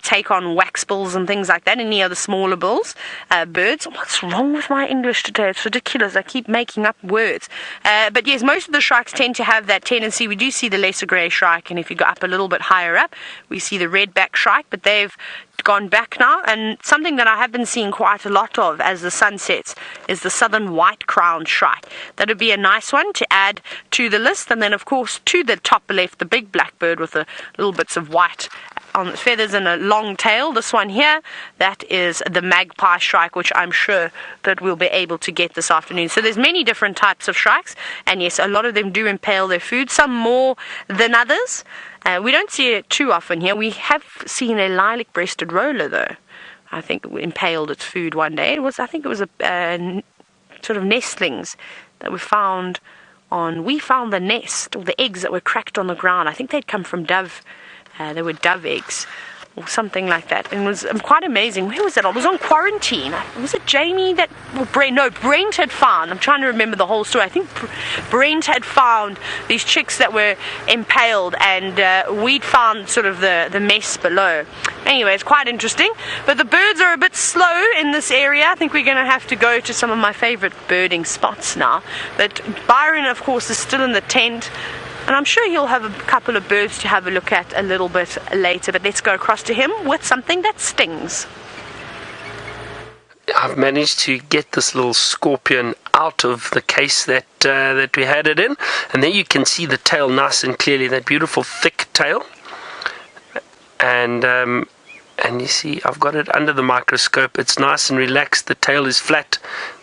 take on waxbills and things like that, any other smaller birds. What's wrong with my English today? It's ridiculous. I keep making up words. But yes, most of the shrikes tend to have that tendency. We do see the lesser grey shrike, and if you go up a little bit higher up, we see the redback shrike, but they've gone back now. And something that I have been seeing quite a lot of as the sun sets is the southern white-crowned shrike. That would be a nice one to add to the list. And then of course to the top left, the big black bird with the little bits of white on the feathers and a long tail. This one here, that is the magpie shrike, which I'm sure that we'll be able to get this afternoon. So there's many different types of shrikes, and yes, a lot of them do impale their food, some more than others. We don't see it too often here. We have seen a lilac-breasted roller, though. I think it impaled its food one day. I think it was a sort of nestlings that we found the nest, or the eggs that were cracked on the ground. I think they'd come from dove. They were dove eggs, or something like that. And it was quite amazing. Where was it? I was on quarantine. Was it Jamie that... Well, Brent had found... I'm trying to remember the whole story. I think Brent had found these chicks that were impaled, and we'd found sort of the mess below. Anyway, it's quite interesting. But the birds are a bit slow in this area. I think we're going to have to go to some of my favorite birding spots now. But Byron, of course, is still in the tent. And I'm sure he'll have a couple of birds to have a look at a little bit later. But let's go across to him with something that stings. I've managed to get this little scorpion out of the case that we had it in. And there you can see the tail nice and clearly, that beautiful thick tail. And you see I've got it under the microscope. It's nice and relaxed. The tail is flat.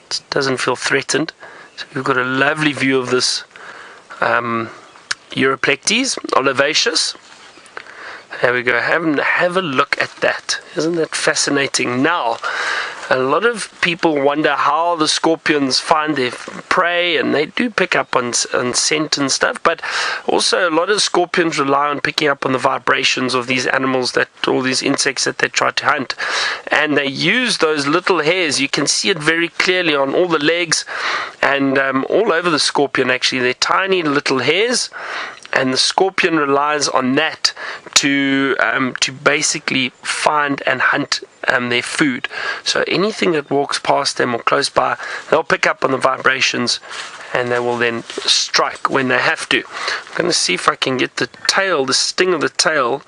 It doesn't feel threatened. So we've got a lovely view of this Europlectes olivaceous. There we go. Have a look at that. Isn't that fascinating? Now, a lot of people wonder how the scorpions find their prey, and they do pick up on scent and stuff, but also a lot of scorpions rely on picking up on the vibrations of these animals, all these insects that they try to hunt. And they use those little hairs. You can see it very clearly on all the legs and all over the scorpion, actually. They're tiny little hairs, and the scorpion relies on that to basically find and hunt their food. So anything that walks past them or close by, they'll pick up on the vibrations, and they will then strike when they have to. I'm going to see if I can get the tail, the sting of the tail.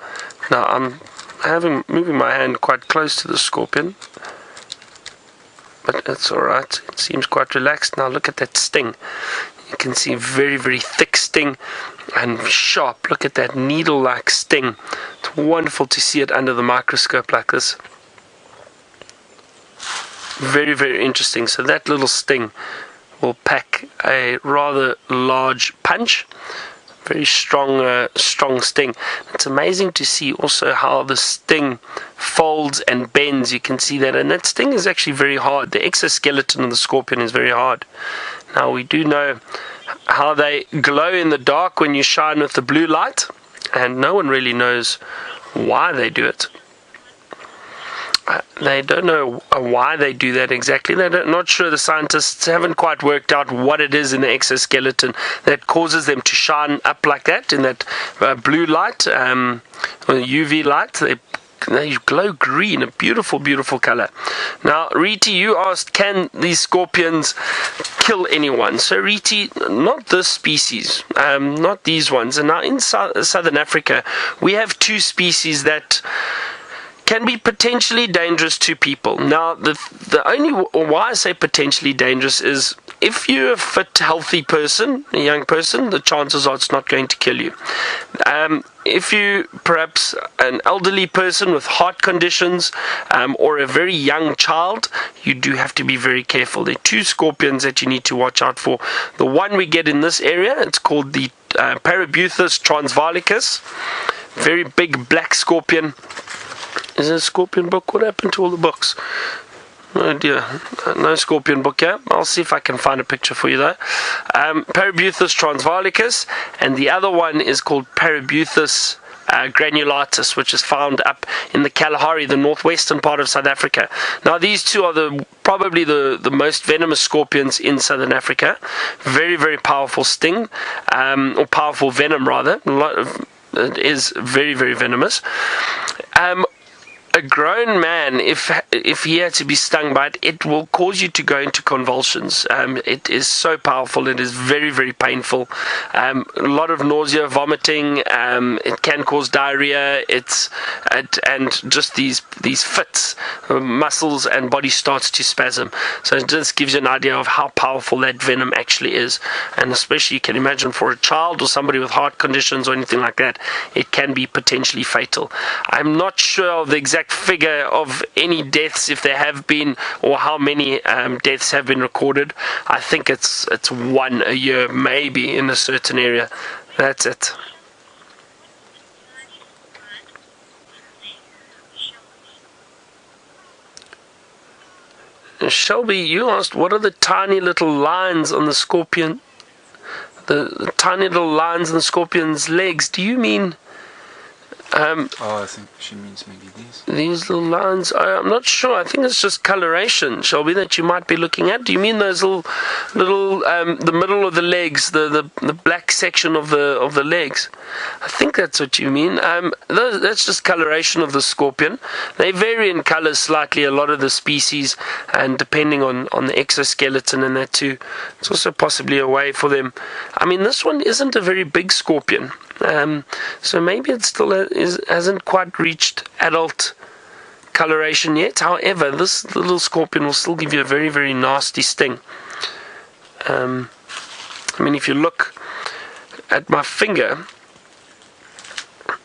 Now I'm moving my hand quite close to the scorpion, but it's alright. It seems quite relaxed. Now look at that sting. You can see very, very thick sting and sharp. Look at that needle-like sting. It's wonderful to see it under the microscope like this. Very, very interesting. So that little sting will pack a rather large punch. Very strong, strong sting. It's amazing to see also how the sting folds and bends. You can see that, and that sting is actually very hard. The exoskeleton of the scorpion is very hard. Now we do know how they glow in the dark when you shine with the blue light, and no one really knows why they do it. They don't know why they do that exactly. They're not sure. The scientists haven't quite worked out what it is in the exoskeleton that causes them to shine up like that in that blue light, or UV light. They glow green, a beautiful, beautiful color. Now, Riti, you asked, can these scorpions kill anyone? So, Riti, not this species, not these ones. And now in Southern Africa, we have two species that can be potentially dangerous to people. Now, the only why I say potentially dangerous is if you're a fit, healthy person, a young person, the chances are it's not going to kill you. If you perhaps an elderly person with heart conditions or a very young child, you do have to be very careful. There are two scorpions that you need to watch out for. The one we get in this area, it's called the Parabuthus transvalicus. Very big black scorpion. Is there a scorpion book? What happened to all the books? Oh dear, no scorpion book here. I'll see if I can find a picture for you though. Parabuthus transvalicus, and the other one is called Parabuthus granulatus, which is found up in the Kalahari, the northwestern part of South Africa. Now these two are probably the most venomous scorpions in Southern Africa. Very, very powerful sting, or powerful venom rather. It is very, very venomous. A grown man, if he had to be stung by it, it will cause you to go into convulsions. It is so powerful. It is very, very painful. A lot of nausea, vomiting. It can cause diarrhea. And just these fits. Muscles and body starts to spasm. So it just gives you an idea of how powerful that venom actually is. And especially you can imagine for a child or somebody with heart conditions or anything like that, it can be potentially fatal. I'm not sure of the exact figure of any deaths, if there have been, or how many deaths have been recorded. I think it's one a year, maybe, in a certain area. That's it. Shelby, you asked, what are the tiny little lines on the scorpion? The tiny little lines on the scorpion's legs. Do you mean... I think she means maybe these. These little lines, I'm not sure. I think it's just coloration, Shelby, that you might be looking at. Do you mean those little the middle of the legs, the black section of the legs? I think that's what you mean. That's just coloration of the scorpion. They vary in colors slightly, a lot of the species, and depending on the exoskeleton and that too. It's also possibly a way for them. I mean, this one isn't a very big scorpion. So maybe it still hasn't quite reached adult coloration yet. However, this little scorpion will still give you a very, very nasty sting. I mean, if you look at my finger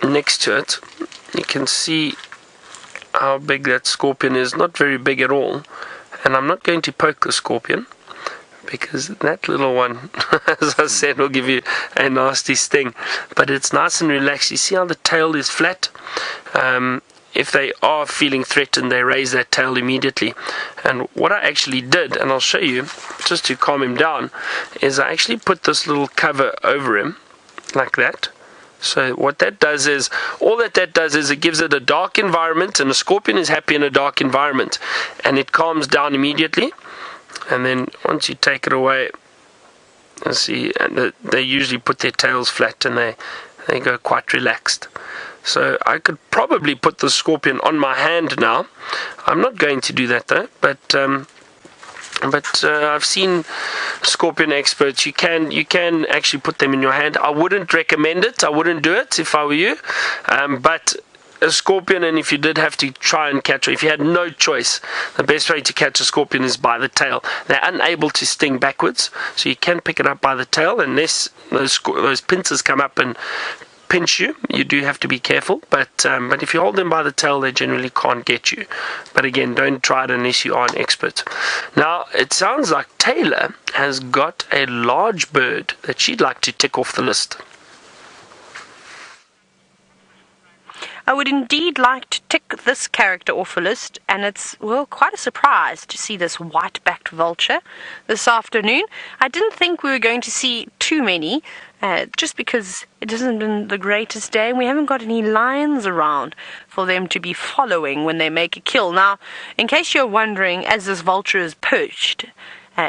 next to it, you can see how big that scorpion is. Not very big at all. And I'm not going to poke the scorpion, because that little one, as I said, will give you a nasty sting. But it's nice and relaxed. You see how the tail is flat? If they are feeling threatened, they raise their tail immediately. And what I actually did, and I'll show you, just to calm him down, is I actually put this little cover over him, like that. So what that does is, all that does is it gives it a dark environment, and a scorpion is happy in a dark environment. And it calms down immediately. And then once you take it away, you see, and they usually put their tails flat and they go quite relaxed. So I could probably put the scorpion on my hand now. I'm not going to do that though, but I've seen scorpion experts. You can actually put them in your hand. I wouldn't recommend it. I wouldn't do it if I were you. But a scorpion, and if you did have to try and catch her, if you had no choice, the best way to catch a scorpion is by the tail. They're unable to sting backwards, so you can pick it up by the tail unless those pincers come up and pinch you. You do have to be careful, but if you hold them by the tail, they generally can't get you. But again, don't try it unless you are an expert. Now, it sounds like Taylor has got a large bird that she'd like to tick off the list. I would indeed like to tick this character off a list, and it's, well, quite a surprise to see this white-backed vulture this afternoon. I didn't think we were going to see too many, just because it hasn't been the greatest day, and we haven't got any lions around for them to be following when they make a kill. Now, in case you're wondering, as this vulture is perched,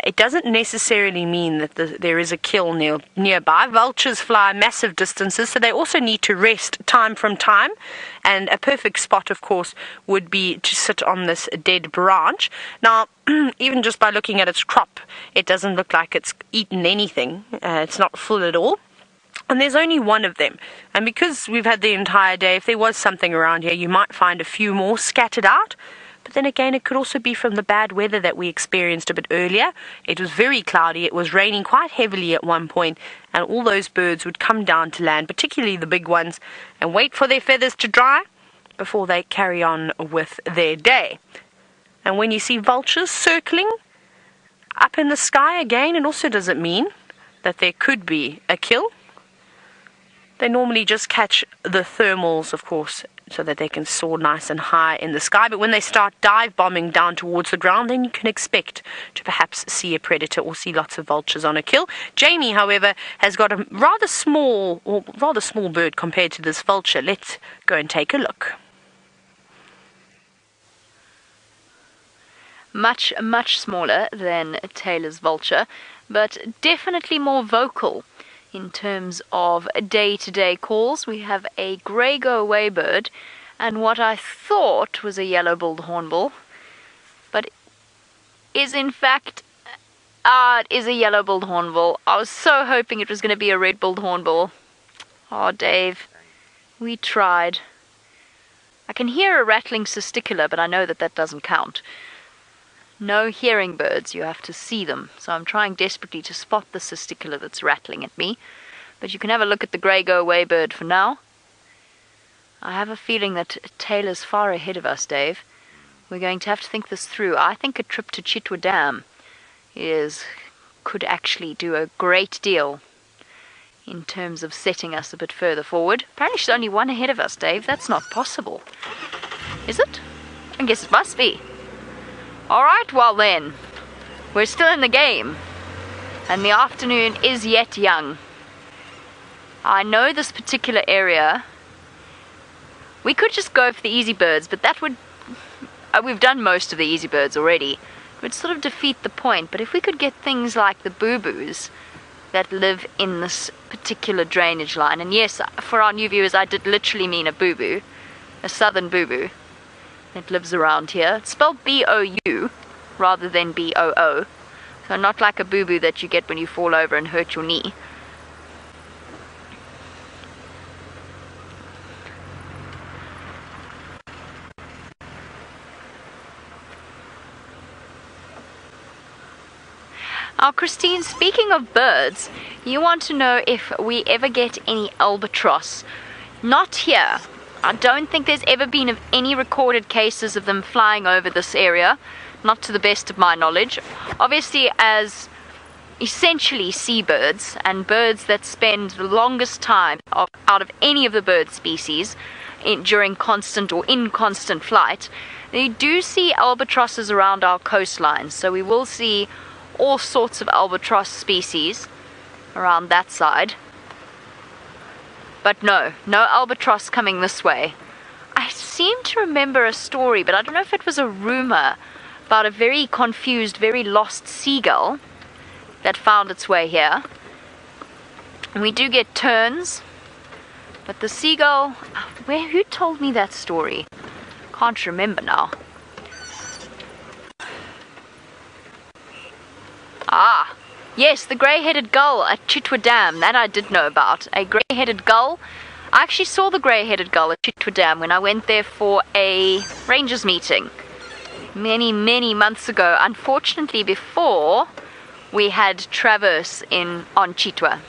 it doesn't necessarily mean that there is a kill nearby. Vultures fly massive distances, so they also need to rest time from time. And a perfect spot, of course, would be to sit on this dead branch. Now, even just by looking at its crop, it doesn't look like it's eaten anything. It's not full at all. And there's only one of them. And because we've had the entire day, if there was something around here, you might find a few more scattered out. But then again, it could also be from the bad weather that we experienced a bit earlier. It was very cloudy. It was raining quite heavily at one point, and all those birds would come down to land, particularly the big ones, and wait for their feathers to dry before they carry on with their day. And when you see vultures circling up in the sky again, it also doesn't mean that there could be a kill. They normally just catch the thermals, of course, so that they can soar nice and high in the sky. But when they start dive bombing down towards the ground, then you can expect to perhaps see a predator or see lots of vultures on a kill. Jamie, however, has got a rather small bird compared to this vulture. Let's go and take a look. Much, much smaller than Taylor's vulture, but definitely more vocal. In terms of day-to-day calls, we have a grey go-away bird and what I thought was a yellow-billed hornbill, but is in fact, it is a yellow-billed hornbill. I was so hoping it was going to be a red-billed hornbill. Oh, Dave, we tried. I can hear a rattling cisticola, but I know that doesn't count. No hearing birds, you have to see them. So I'm trying desperately to spot the cisticola that's rattling at me. But you can have a look at the grey go-away bird for now. I have a feeling that Taylor's far ahead of us, Dave. We're going to have to think this through. I think a trip to Chitwa Dam could actually do a great deal in terms of setting us a bit further forward. Apparently she's only one ahead of us, Dave. That's not possible. Is it? I guess it must be. Alright, well then, we're still in the game, and the afternoon is yet young. I know this particular area, we could just go for the easy birds, but that would, we've done most of the easy birds already, it would sort of defeat the point. But if we could get things like the boo-boos that live in this particular drainage line, and yes, for our new viewers, I did literally mean a boo-boo, a southern boo-boo. It lives around here. It's spelled B-O-U rather than B-O-O. So not like a boo-boo that you get when you fall over and hurt your knee. Now, Christine, speaking of birds, you want to know if we ever get any albatross. Not here. I don't think there's ever been any recorded cases of them flying over this area, not to the best of my knowledge. Obviously, as essentially seabirds and birds that spend the longest time out of any of the bird species during constant or in constant flight, you do see albatrosses around our coastlines. So we will see all sorts of albatross species around that side. But no albatross coming this way. I seem to remember a story, but I don't know if it was a rumor, about a very confused, very lost seagull that found its way here. And we do get terns, but the seagull, who told me that story? Can't remember now. Ah, yes, the grey-headed gull at Chitwa Dam, that I did know about. A grey-headed gull I actually saw the grey-headed gull at Chitwa Dam when I went there for a rangers meeting many, many months ago. Unfortunately, before we had traverse on Chitwa.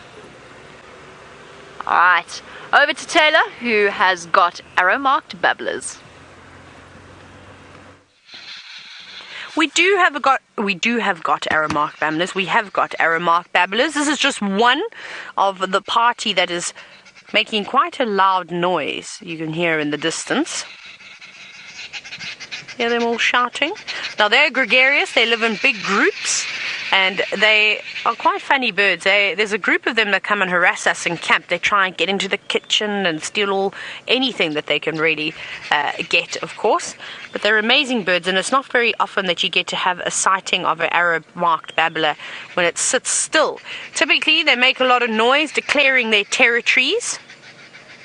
Alright, over to Taylor, who has got arrow-marked babblers. We do have got arrow-marked babblers. We have got arrow-marked babblers. This is just one of the party that is making quite a loud noise. You can hear in the distance. Hear them all shouting. Now they're gregarious. They live in big groups, and they are quite funny birds. There's a group of them that come and harass us in camp. They try and get into the kitchen and steal anything that they can really get, of course. But they're amazing birds, and it's not very often that you get to have a sighting of an arrow-marked babbler when it sits still. Typically, they make a lot of noise declaring their territories,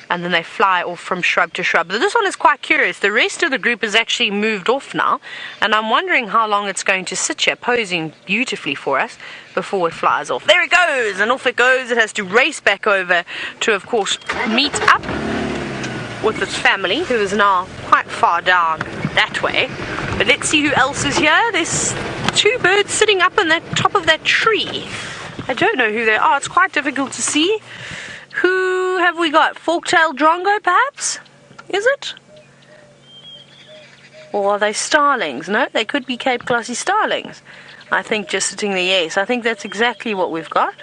and then they fly off from shrub to shrub. But this one is quite curious. The rest of the group has actually moved off now, and I'm wondering how long it's going to sit here, posing beautifully for us before it flies off. There it goes, and off it goes. It has to race back over to, of course, meet up with its family, who is now quite far down that way. But let's see who else is here. There's two birds sitting up on the top of that tree. I don't know who they are. It's quite difficult to see. Who have we got? Fork-tailed drongo, perhaps? Is it? Or are they starlings? No, they could be Cape Glossy starlings. I think just sitting there, yes. I think that's exactly what we've got.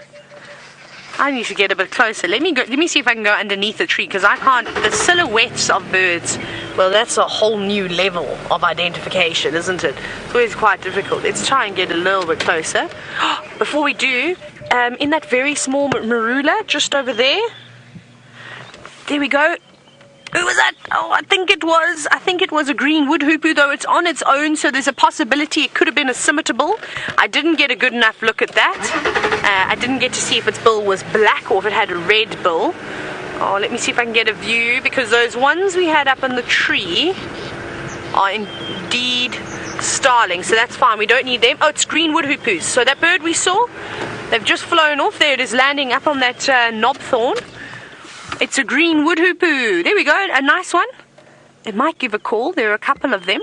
I need to get a bit closer. Let me see if I can go underneath the tree, because I can't. The silhouettes of birds, well, that's a whole new level of identification, isn't it? It's always quite difficult. Let's try and get a little bit closer. Before we do, in that very small marula just over there. There we go. Who was that? Oh, I think it was a green wood hoopoo, though it's on its own, so there's a possibility it could have been a scimitar. I didn't get a good enough look at that. I didn't get to see if its bill was black or if it had a red bill. Oh, let me see if I can get a view, because those ones we had up in the tree are indeed starlings, so that's fine. We don't need them. Oh, it's green wood hoopoos. So that bird we saw, they've just flown off. There it is, landing up on that knob thorn. It's a green wood hoopoo. There we go, a nice one. It might give a call. There are a couple of them.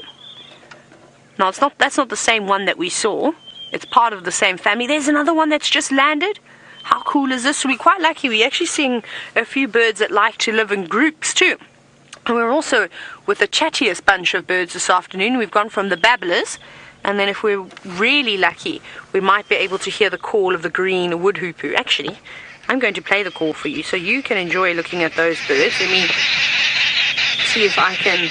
No, that's not the same one that we saw. It's part of the same family. There's another one that's just landed. How cool is this? We're quite lucky. We're actually seeing a few birds that like to live in groups too. And we're also with the chattiest bunch of birds this afternoon. We've gone from the babblers, and then if we're really lucky, we might be able to hear the call of the green wood hoopoo. Actually, I'm going to play the call for you so you can enjoy looking at those birds. Let me see if I can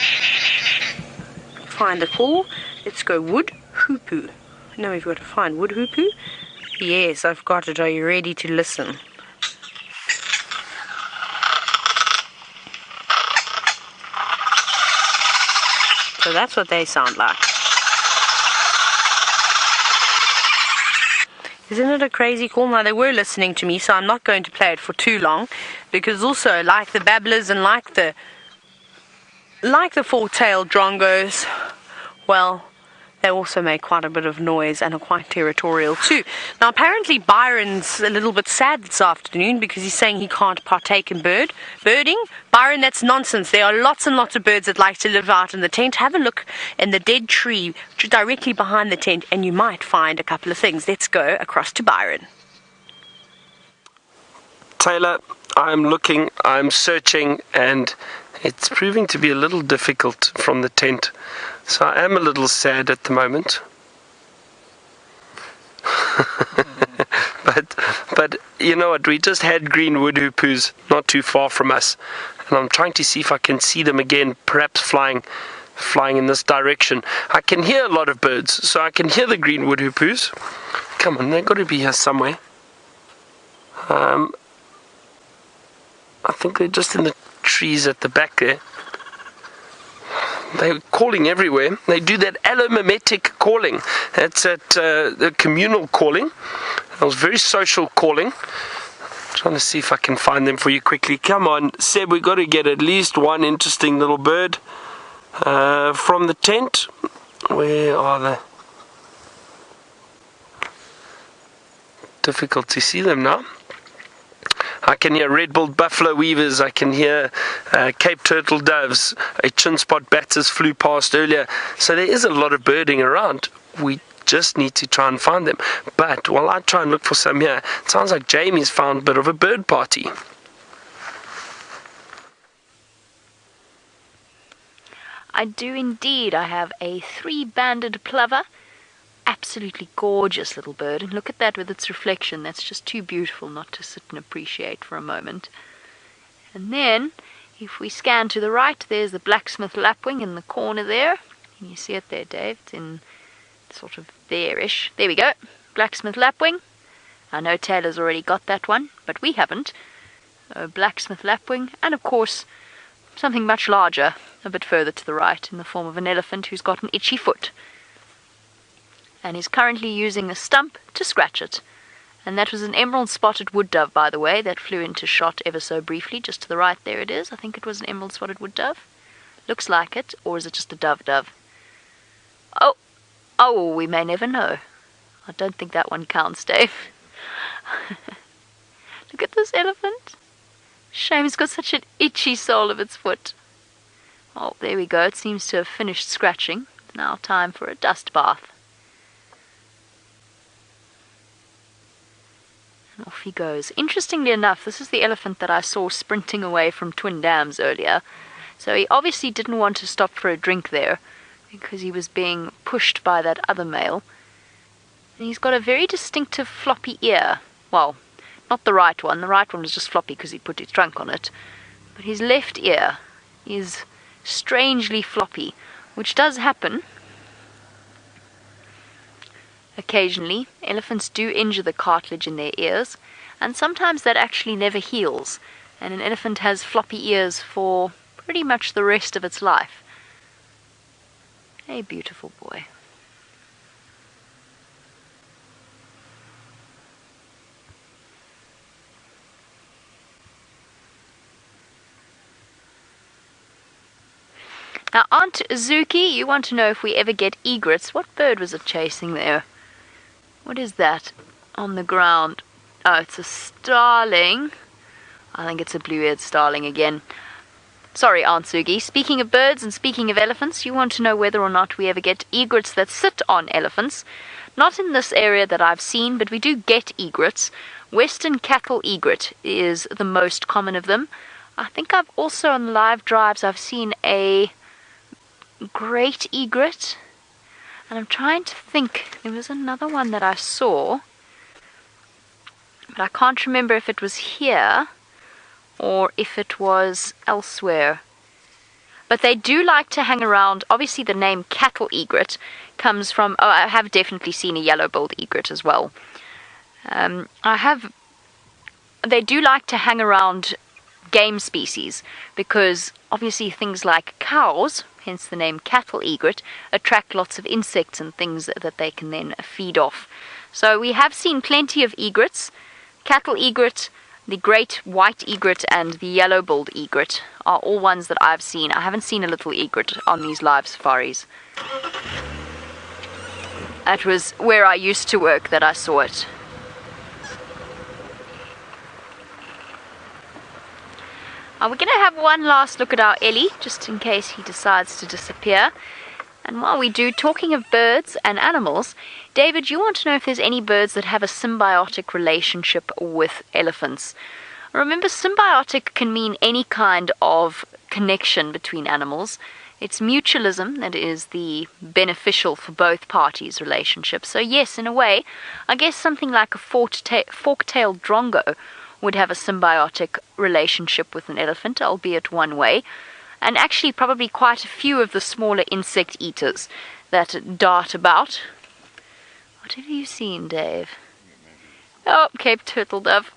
find the call. Let's go wood hoopoo. Now we've got to find wood hoopoo. Yes, I've got it. Are you ready to listen? So that's what they sound like. Isn't it a crazy call? Now, they were listening to me, so I'm not going to play it for too long, because also, like the babblers and like the four-tailed drongos, well, they also make quite a bit of noise and are quite territorial too. Now, apparently Byron's a little bit sad this afternoon because he's saying he can't partake in birding. Byron, that's nonsense. There are lots and lots of birds that like to live out in the tent. Have a look in the dead tree directly behind the tent and you might find a couple of things. Let's go across to Byron. Taylor, I'm looking, I'm searching, and it's proving to be a little difficult from the tent. So I am a little sad at the moment. but you know what, we just had green wood hoopoos not too far from us, and I'm trying to see if I can see them again, perhaps flying in this direction. I can hear a lot of birds, so I can hear the green wood hoopoos. Come on, they've got to be here somewhere. I think they're just in the trees at the back there. They're calling everywhere. They do that allomimetic calling. That's the communal calling. That was very social calling. I'm trying to see if I can find them for you quickly. Come on, Seb, we've got to get at least one interesting little bird from the tent. Where are they? Difficult to see them now. I can hear red-billed buffalo weavers. I can hear Cape turtle doves. A chin-spot batters flew past earlier. So there is a lot of birding around. We just need to try and find them. But while I try and look for some here, it sounds like Jamie's found a bit of a bird party. I do indeed. I have a 3-banded plover. Absolutely gorgeous little bird. And look at that with its reflection. That's just too beautiful not to sit and appreciate for a moment. And then, if we scan to the right, there's the blacksmith lapwing in the corner there. Can you see it there, Dave? It's in sort of there-ish. There we go. Blacksmith lapwing. I know Taylor's already got that one, but we haven't. Blacksmith lapwing. And of course, something much larger, a bit further to the right, in the form of an elephant who's got an itchy foot. And he's currently using a stump to scratch it. And that was an emerald-spotted wood dove, by the way, that flew into shot ever so briefly, just to the right there it is. I think it was an emerald-spotted wood dove. Looks like it, or is it just a dove? Oh, we may never know. I don't think that one counts, Dave. Look at this elephant. Shame it's got such an itchy sole of its foot. Oh, there we go. It seems to have finished scratching. Now time for a dust bath. And off he goes. Interestingly enough, this is the elephant that I saw sprinting away from Twin Dams earlier. So he obviously didn't want to stop for a drink there, because he was being pushed by that other male. And he's got a very distinctive floppy ear. Well, not the right one. The right one was just floppy because he put his trunk on it. But his left ear is strangely floppy, which does happen occasionally. Elephants do injure the cartilage in their ears, and sometimes that actually never heals, and an elephant has floppy ears for pretty much the rest of its life. A beautiful boy. Now, Aunt Zuki, you want to know if we ever get egrets. What bird was it chasing there? What is that on the ground? Oh, it's a starling. I think it's a blue-eared starling again. Sorry, Aunt Zuki. Speaking of birds and speaking of elephants, you want to know whether or not we ever get egrets that sit on elephants. Not in this area that I've seen, but we do get egrets. Western cattle egret is the most common of them. I think I've also on live drives I've seen a great egret, and I'm trying to think, there was another one that I saw, but I can't remember if it was here or if it was elsewhere. But they do like to hang around. Obviously the name cattle egret comes from, I have definitely seen a yellow-billed egret as well. They do like to hang around game species, because obviously things like cows, hence the name cattle egret, attract lots of insects and things that they can then feed off. So we have seen plenty of egrets. Cattle egret, the great white egret, and the yellow-billed egret are all ones that I've seen. I haven't seen a little egret on these live safaris. That was where I used to work that I saw it. We're going to have one last look at our Ellie, just in case he decides to disappear. And while we do, talking of birds and animals, David, you want to know if there's any birds that have a symbiotic relationship with elephants. Remember, symbiotic can mean any kind of connection between animals. It's mutualism that is the beneficial for both parties relationship. So yes, in a way, I guess something like a fork-tailed drongo would have a symbiotic relationship with an elephant, albeit one way, and actually probably quite a few of the smaller insect eaters that dart about. What have you seen, Dave? Oh, Cape turtle dove.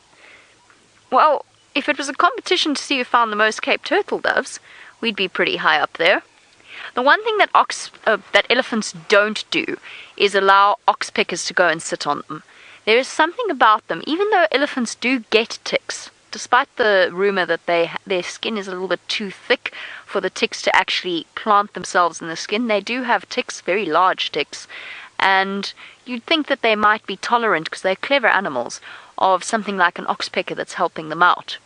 Well, if it was a competition to see who found the most Cape turtle doves, we'd be pretty high up there. The one thing that elephants don't do is allow oxpeckers to go and sit on them. There is something about them, even though elephants do get ticks, despite the rumor that their skin is a little bit too thick for the ticks to actually plant themselves in the skin, they do have ticks, very large ticks, and you'd think that they might be tolerant, because they're clever animals, of something like an oxpecker that's helping them out.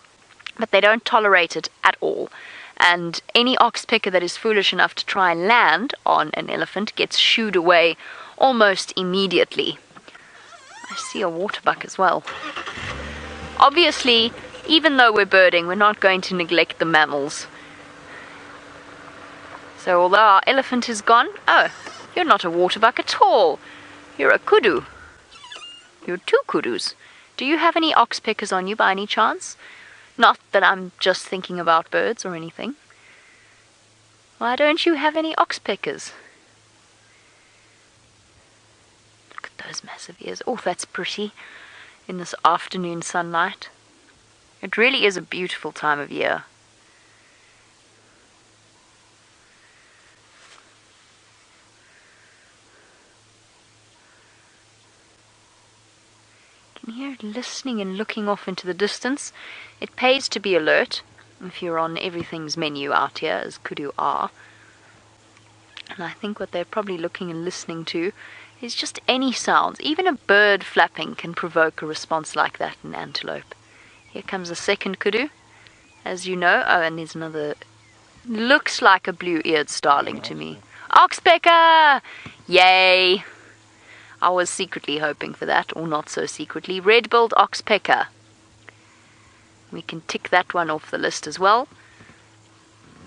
But they don't tolerate it at all. And any oxpecker that is foolish enough to try and land on an elephant gets shooed away almost immediately. I see a waterbuck as well. Obviously, even though we're birding, we're not going to neglect the mammals. So although our elephant is gone, oh, you're not a waterbuck at all. You're a kudu. You're two kudus. Do you have any oxpeckers on you by any chance? Not that I'm just thinking about birds or anything. Why don't you have any oxpeckers? Look at those massive ears. Oh, that's pretty in this afternoon sunlight. It really is a beautiful time of year. You can hear it listening and looking off into the distance. It pays to be alert if you're on everything's menu out here, as kudu are. And I think what they're probably looking and listening to is just any sounds. Even a bird flapping can provoke a response like that in antelope. Here comes a second kudu, as you know. Oh, and there's another. Looks like a blue-eared starling to me. Oxpecker! Yay! I was secretly hoping for that, or not so secretly. Red-billed oxpecker. We can tick that one off the list as well.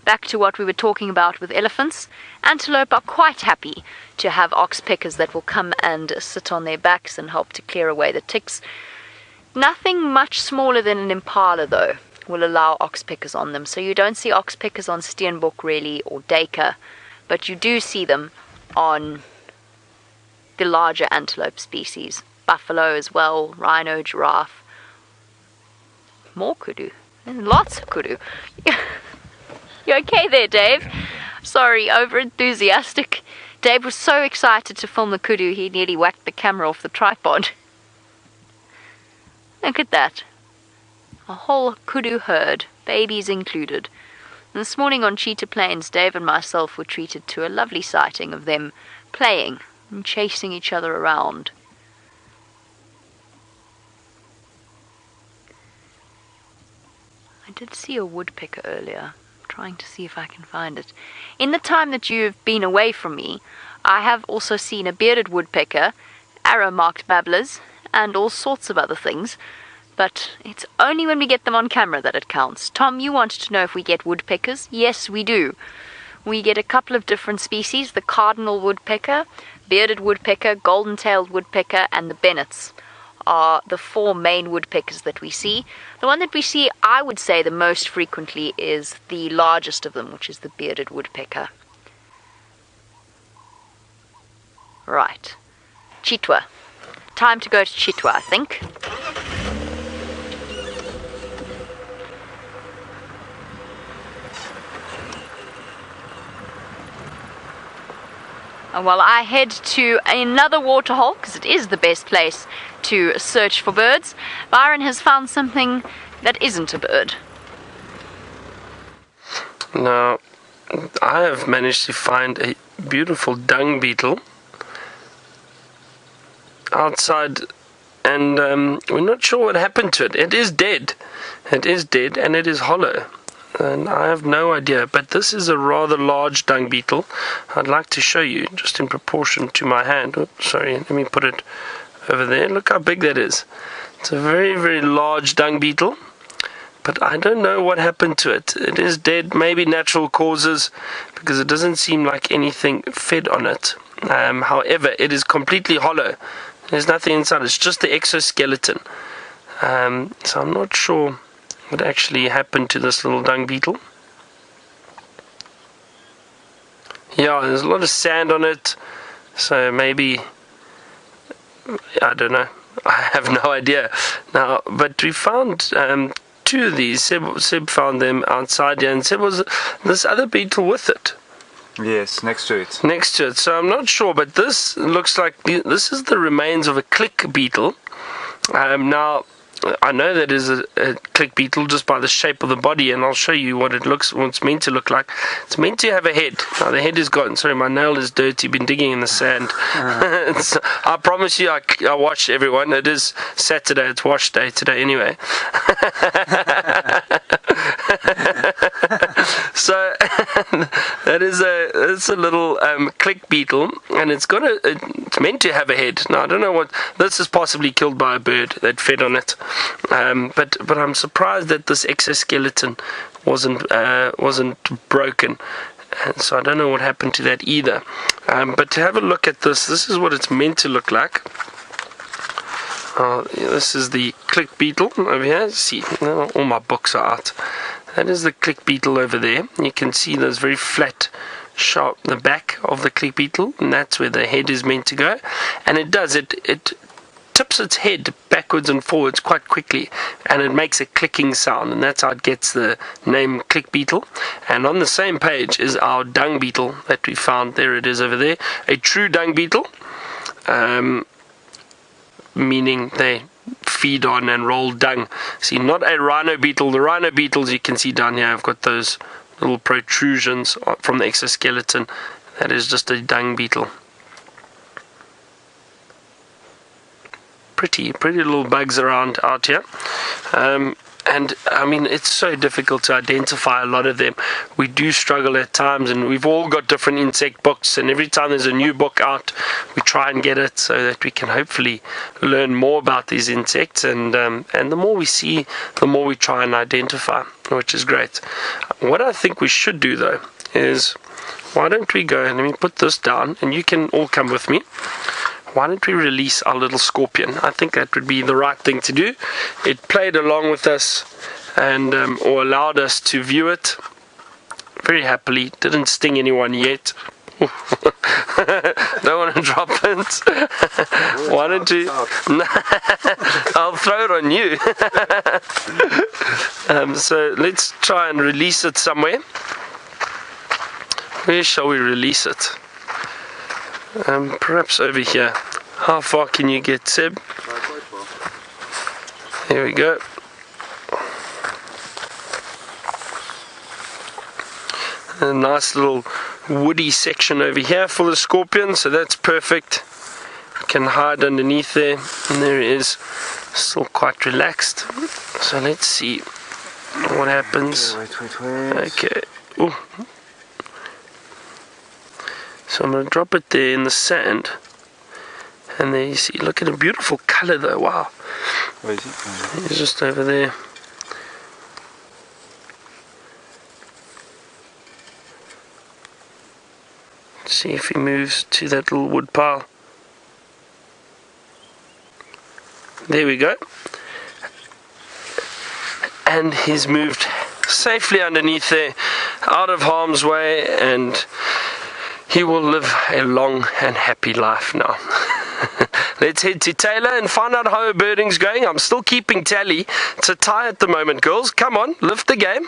Back to what we were talking about with elephants. Antelope are quite happy to have oxpeckers that will come and sit on their backs and help to clear away the ticks. Nothing much smaller than an impala, though, will allow oxpeckers on them. So you don't see oxpeckers on steenbok really, or duiker, but you do see them on the larger antelope species. Buffalo as well, rhino, giraffe. More kudu. There's lots of kudu. You okay there, Dave? Sorry, over-enthusiastic. Dave was so excited to film the kudu, he nearly whacked the camera off the tripod. Look at that. A whole kudu herd, babies included. And this morning on Cheetah Plains, Dave and myself were treated to a lovely sighting of them playing and chasing each other around. I did see a woodpecker earlier. I'm trying to see if I can find it. In the time that you've been away from me, I have also seen a bearded woodpecker, arrow-marked babblers, and all sorts of other things. But it's only when we get them on camera that it counts. Tom, you wanted to know if we get woodpeckers? Yes, we do. We get a couple of different species, the cardinal woodpecker, bearded woodpecker, golden-tailed woodpecker, and the bennets are the four main woodpeckers that we see. The one that we see, I would say, the most frequently is the largest of them, which is the bearded woodpecker. Right. Chitwa. Time to go to Chitwa, I think. And while I head to another waterhole, because it is the best place to search for birds, Byron has found something that isn't a bird. Now, I have managed to find a beautiful dung beetle outside, and we're not sure what happened to it. It is dead. It is dead, and it is hollow. And I have no idea, but this is a rather large dung beetle. I'd like to show you, just in proportion to my hand. Oops, sorry, let me put it over there. Look how big that is. It's a very, very large dung beetle, but I don't know what happened to it. It is dead, maybe natural causes, because it doesn't seem like anything fed on it. However, it is completely hollow. There's nothing inside. It's just the exoskeleton. So I'm not sure what actually happened to this little dung beetle. Yeah, there's a lot of sand on it, so maybe, I don't know, I have no idea. Now, but we found two of these. Seb found them outside here, and Seb was this other beetle with it. Yes, next to it. Next to it, so I'm not sure, but this looks like, this is the remains of a click beetle. Now, I know that is a click beetle just by the shape of the body, and I'll show you what it's meant to look like. It's meant to have a head. Now the head is gone. Sorry, my nail is dirty. Been digging in the sand. I promise you, I wash everyone. It is Saturday. It's wash day today anyway. So it's a little click beetle, and it's meant to have a head. Now I don't know what this is, possibly killed by a bird that fed on it. But I'm surprised that this exoskeleton wasn't broken, and so I don't know what happened to that either. But to have a look at this is what it's meant to look like. This is the click beetle over here. See, all my books are out. That is the click beetle over there. You can see those very flat, sharp, the back of the click beetle, and that's where the head is meant to go. And it tips its head backwards and forwards quite quickly, and it makes a clicking sound, and that's how it gets the name click beetle. And on the same page is our dung beetle that we found. There it is over there, a true dung beetle, meaning they feed on and roll dung. See, not a rhino beetle. The rhino beetles you can see down here have got those little protrusions from the exoskeleton. That is just a dung beetle. Pretty little bugs around out here. And I mean, it's so difficult to identify a lot of them. We do struggle at times, and we've all got different insect books, and every time there's a new book out, we try and get it so that we can hopefully learn more about these insects, and the more we see, the more we try and identify, which is great. What I think we should do though is, why don't we go and let me put this down, and you can all come with me. Why don't we release our little scorpion? I think that would be the right thing to do. It played along with us and or allowed us to view it very happily. Didn't sting anyone yet. Don't want to drop it. Why don't you? I'll throw it on you. So let's try and release it somewhere. Where shall we release it? Perhaps over here. How far can you get, Seb? Here we go. A nice little woody section over here for the scorpion, so that's perfect. You can hide underneath there, and there he is, still quite relaxed. So let's see what happens. Wait. Okay. Ooh. So I'm going to drop it there in the sand, and there you see, look at a beautiful colour though, wow. Where is it? He's just over there. Let's see if he moves to that little wood pile. There we go. And he's moved safely underneath there, out of harm's way, and he will live a long and happy life now. Let's head to Taylor and find out how her birding's going. I'm still keeping tally. It's a tie at the moment, girls. Come on, lift the game.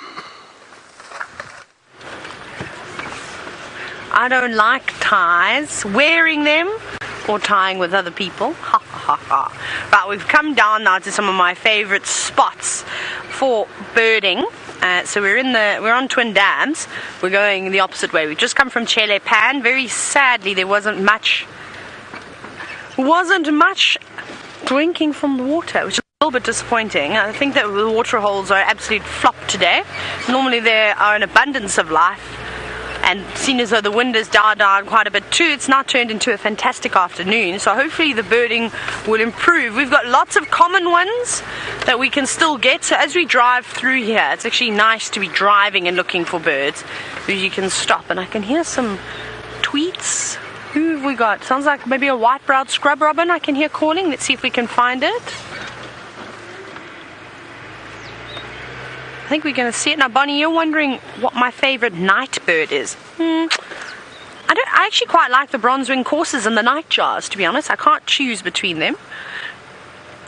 I don't like ties, wearing them or tying with other people. Ha ha ha. But we've come down now to some of my favorite spots for birding. So we're on Twin Dams. We're going the opposite way. We've just come from Chele Pan. Very sadly, there wasn't much drinking from the water, which is a little bit disappointing. I think that the water holes are absolute flop today. Normally there are an abundance of life, and seeing as though the wind has died down quite a bit too, it's now turned into a fantastic afternoon. So hopefully the birding will improve. We've got lots of common ones that we can still get. So as we drive through here, it's actually nice to be driving and looking for birds, because you can stop. And I can hear some tweets. Who have we got? Sounds like maybe a white-browed scrub robin I can hear calling. Let's see if we can find it. I think we're going to see it. Now, Bonnie, you're wondering what my favorite night bird is. I actually quite like the bronze-winged coursers and the nightjars, to be honest. I can't choose between them.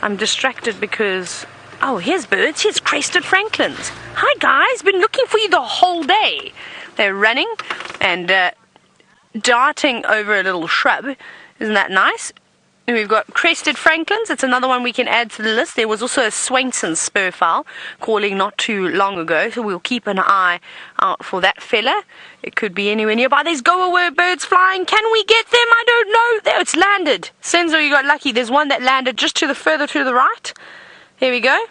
I'm distracted because... Oh, here's birds. Here's crested francolins. Hi, guys. Been looking for you the whole day. They're running and darting over a little shrub. Isn't that nice? And we've got Crested Franklins. It's another one we can add to the list. There was also a Swainson spurfowl calling not too long ago, so we'll keep an eye out for that fella. It could be anywhere nearby. There's go-away birds flying. Can we get them? I don't know. There, it's landed. Senzo, you got lucky. There's one that landed just further to the right. There we go.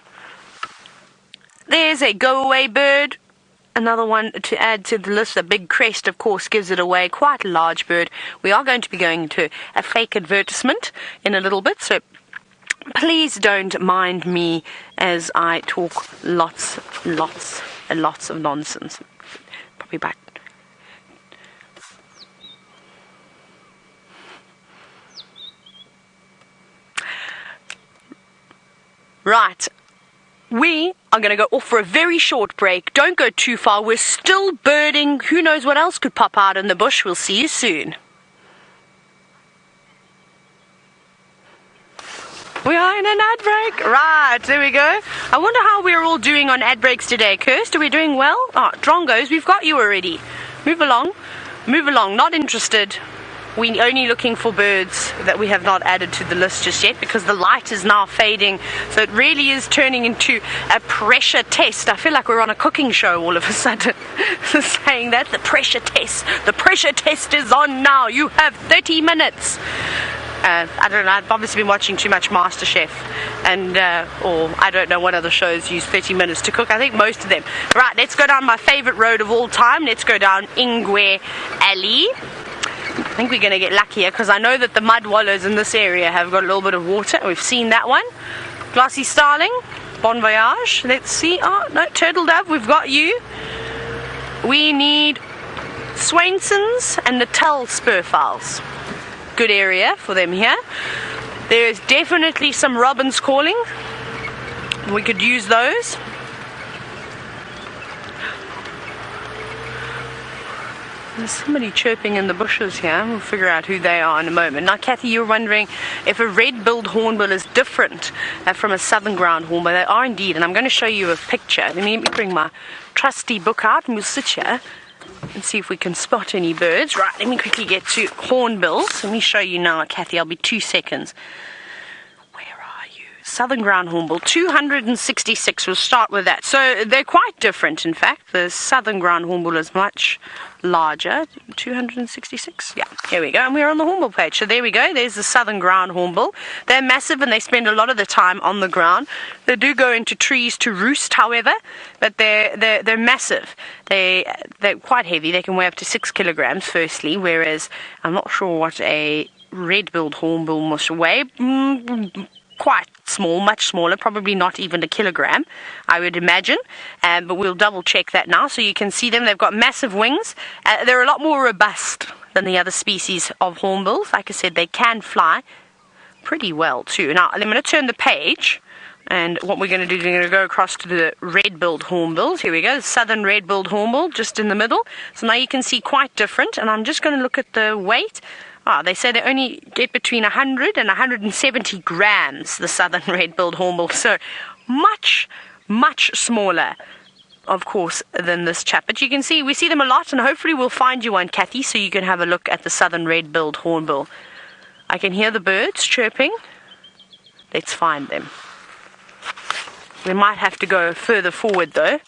There's a go-away bird. Another one to add to the list. The big crest, of course, gives it away. Quite a large bird. We are going to be going to a fake advertisement in a little bit, so please don't mind me as I talk lots of nonsense. Probably back. Right. We are going to go off for a very short break. Don't go too far. We're still birding. Who knows what else could pop out in the bush? We'll see you soon. We are in an ad break. Right, there we go. I wonder how we're all doing on ad breaks today, Kirst. Are we doing well? Oh, Drongos, we've got you already. Move along. Move along. Not interested. We're only looking for birds that we have not added to the list just yet because the light is now fading. So it really is turning into a pressure test. I feel like we're on a cooking show all of a sudden. Saying that, the pressure test. The pressure test is on now. You have 30 minutes. I don't know, I've obviously been watching too much MasterChef and or I don't know what other shows use 30 minutes to cook. I think most of them. Right, let's go down my favorite road of all time. Let's go down Ingwe Alley. I think we're going to get luckier because I know that the mud wallows in this area have got a little bit of water. We've seen that one. Glossy Starling, Bon Voyage. Let's see. Oh, no, Turtle Dove, we've got you. We need Swainsons and Natal Spurfowls. Good area for them here. There's definitely some robins calling. We could use those. There's somebody chirping in the bushes here. We'll figure out who they are in a moment. Now, Kathy, you're wondering if a red-billed hornbill is different from a southern ground hornbill. They are indeed, and I'm going to show you a picture. Let me bring my trusty book out, and we'll sit here and see if we can spot any birds. Right, let me quickly get to hornbills. Let me show you now, Kathy. I'll be 2 seconds. Southern ground hornbill, 266. We'll start with that. So they're quite different, in fact. The southern ground hornbill is much larger. 266. Yeah, here we go. And we're on the hornbill page. So there we go. There's the southern ground hornbill. They're massive and they spend a lot of the time on the ground. They do go into trees to roost, however, but they're massive. They're quite heavy. They can weigh up to 6 kilograms, firstly, whereas I'm not sure what a red-billed hornbill must weigh. Quite small, much smaller, probably not even a kilogram, I would imagine, but we'll double check that now. So you can see them. They've got massive wings. They're a lot more robust than the other species of hornbills. Like I said, they can fly pretty well too. Now I'm going to turn the page, and what we're going to do is we're going to go across to the red-billed hornbills. Here we go, the southern red-billed hornbill just in the middle. So now you can see quite different, and I'm just going to look at the weight. They say they only get between 100 and 170 grams, the southern red-billed hornbill. So much, much smaller, of course, than this chap. But you can see, we see them a lot, and hopefully we'll find you one, Kathy, so you can have a look at the southern red-billed hornbill. I can hear the birds chirping. Let's find them. We might have to go further forward, though.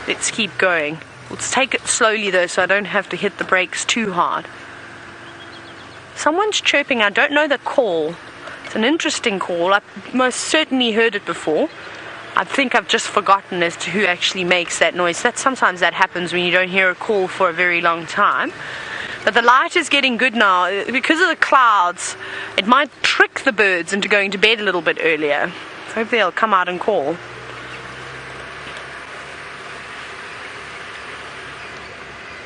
Let's keep going. Let's take it slowly, though, so I don't have to hit the brakes too hard. Someone's chirping. I don't know the call. It's an interesting call. I've most certainly heard it before. I think I've just forgotten as to who actually makes that noise. Sometimes that happens when you don't hear a call for a very long time. But the light is getting good now. Because of the clouds, it might trick the birds into going to bed a little bit earlier. So hopefully they'll come out and call.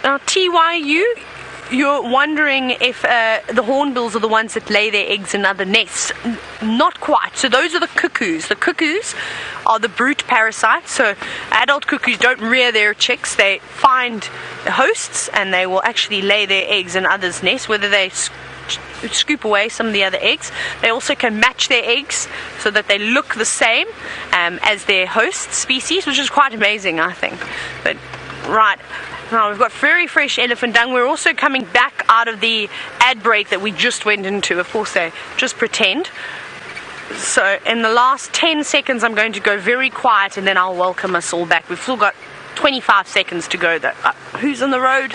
Now, TYU, you're wondering if the hornbills are the ones that lay their eggs in other nests. Not quite. So those are the cuckoos. The cuckoos are the brood parasites. So adult cuckoos don't rear their chicks. They find hosts and they will actually lay their eggs in others' nests, whether they scoop away some of the other eggs. They also can match their eggs so that they look the same as their host species, which is quite amazing, I think. But right, Now we've got very fresh elephant dung. We're also coming back out of the ad break that we just went into. Of course, they just pretend. So in the last 10 seconds, I'm going to go very quiet, and then I'll welcome us all back. We've still got 25 seconds to go, though. Who's on the road?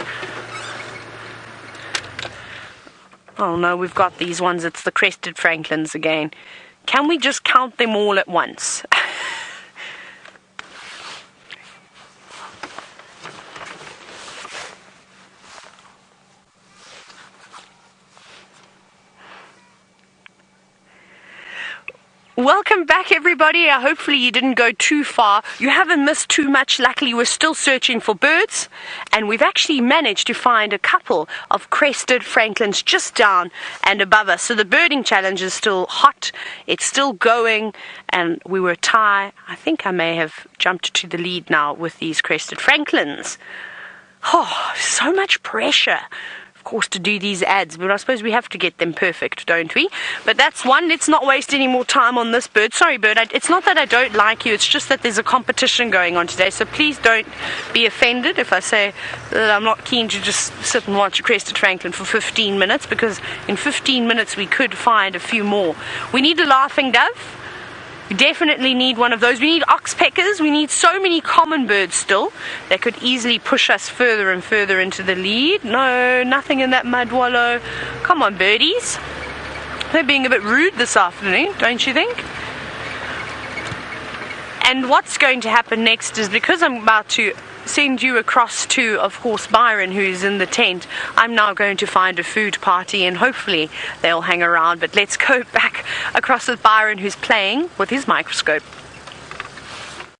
Oh no, we've got these ones. It's the Crested Franklins again. Can we just count them all at once? Welcome back, everybody. Hopefully you didn't go too far. You haven't missed too much. Luckily, we're still searching for birds, and we've actually managed to find a couple of Crested Franklins just down and above us. So the birding challenge is still hot. It's still going, and we were tied. I think I may have jumped to the lead now with these Crested Franklins. Oh, so much pressure, course, to do these ads, but I suppose we have to get them perfect, don't we? But that's one. Let's not waste any more time on this bird. Sorry, bird, it's not that I don't like you, it's just that there's a competition going on today, so please don't be offended if I say that I'm not keen to just sit and watch a Crested Franklin for 15 minutes, because in 15 minutes we could find a few more. We need a laughing dove. We definitely need one of those. We need oxpeckers. We need so many common birds still that could easily push us further and further into the lead. No, nothing in that mud wallow. Come on, birdies. They're being a bit rude this afternoon, don't you think? And what's going to happen next is, because I'm about to send you across to, of course, Byron, who's in the tent, I'm now going to find a food party, and hopefully they'll hang around. But let's go back across with Byron, who's playing with his microscope.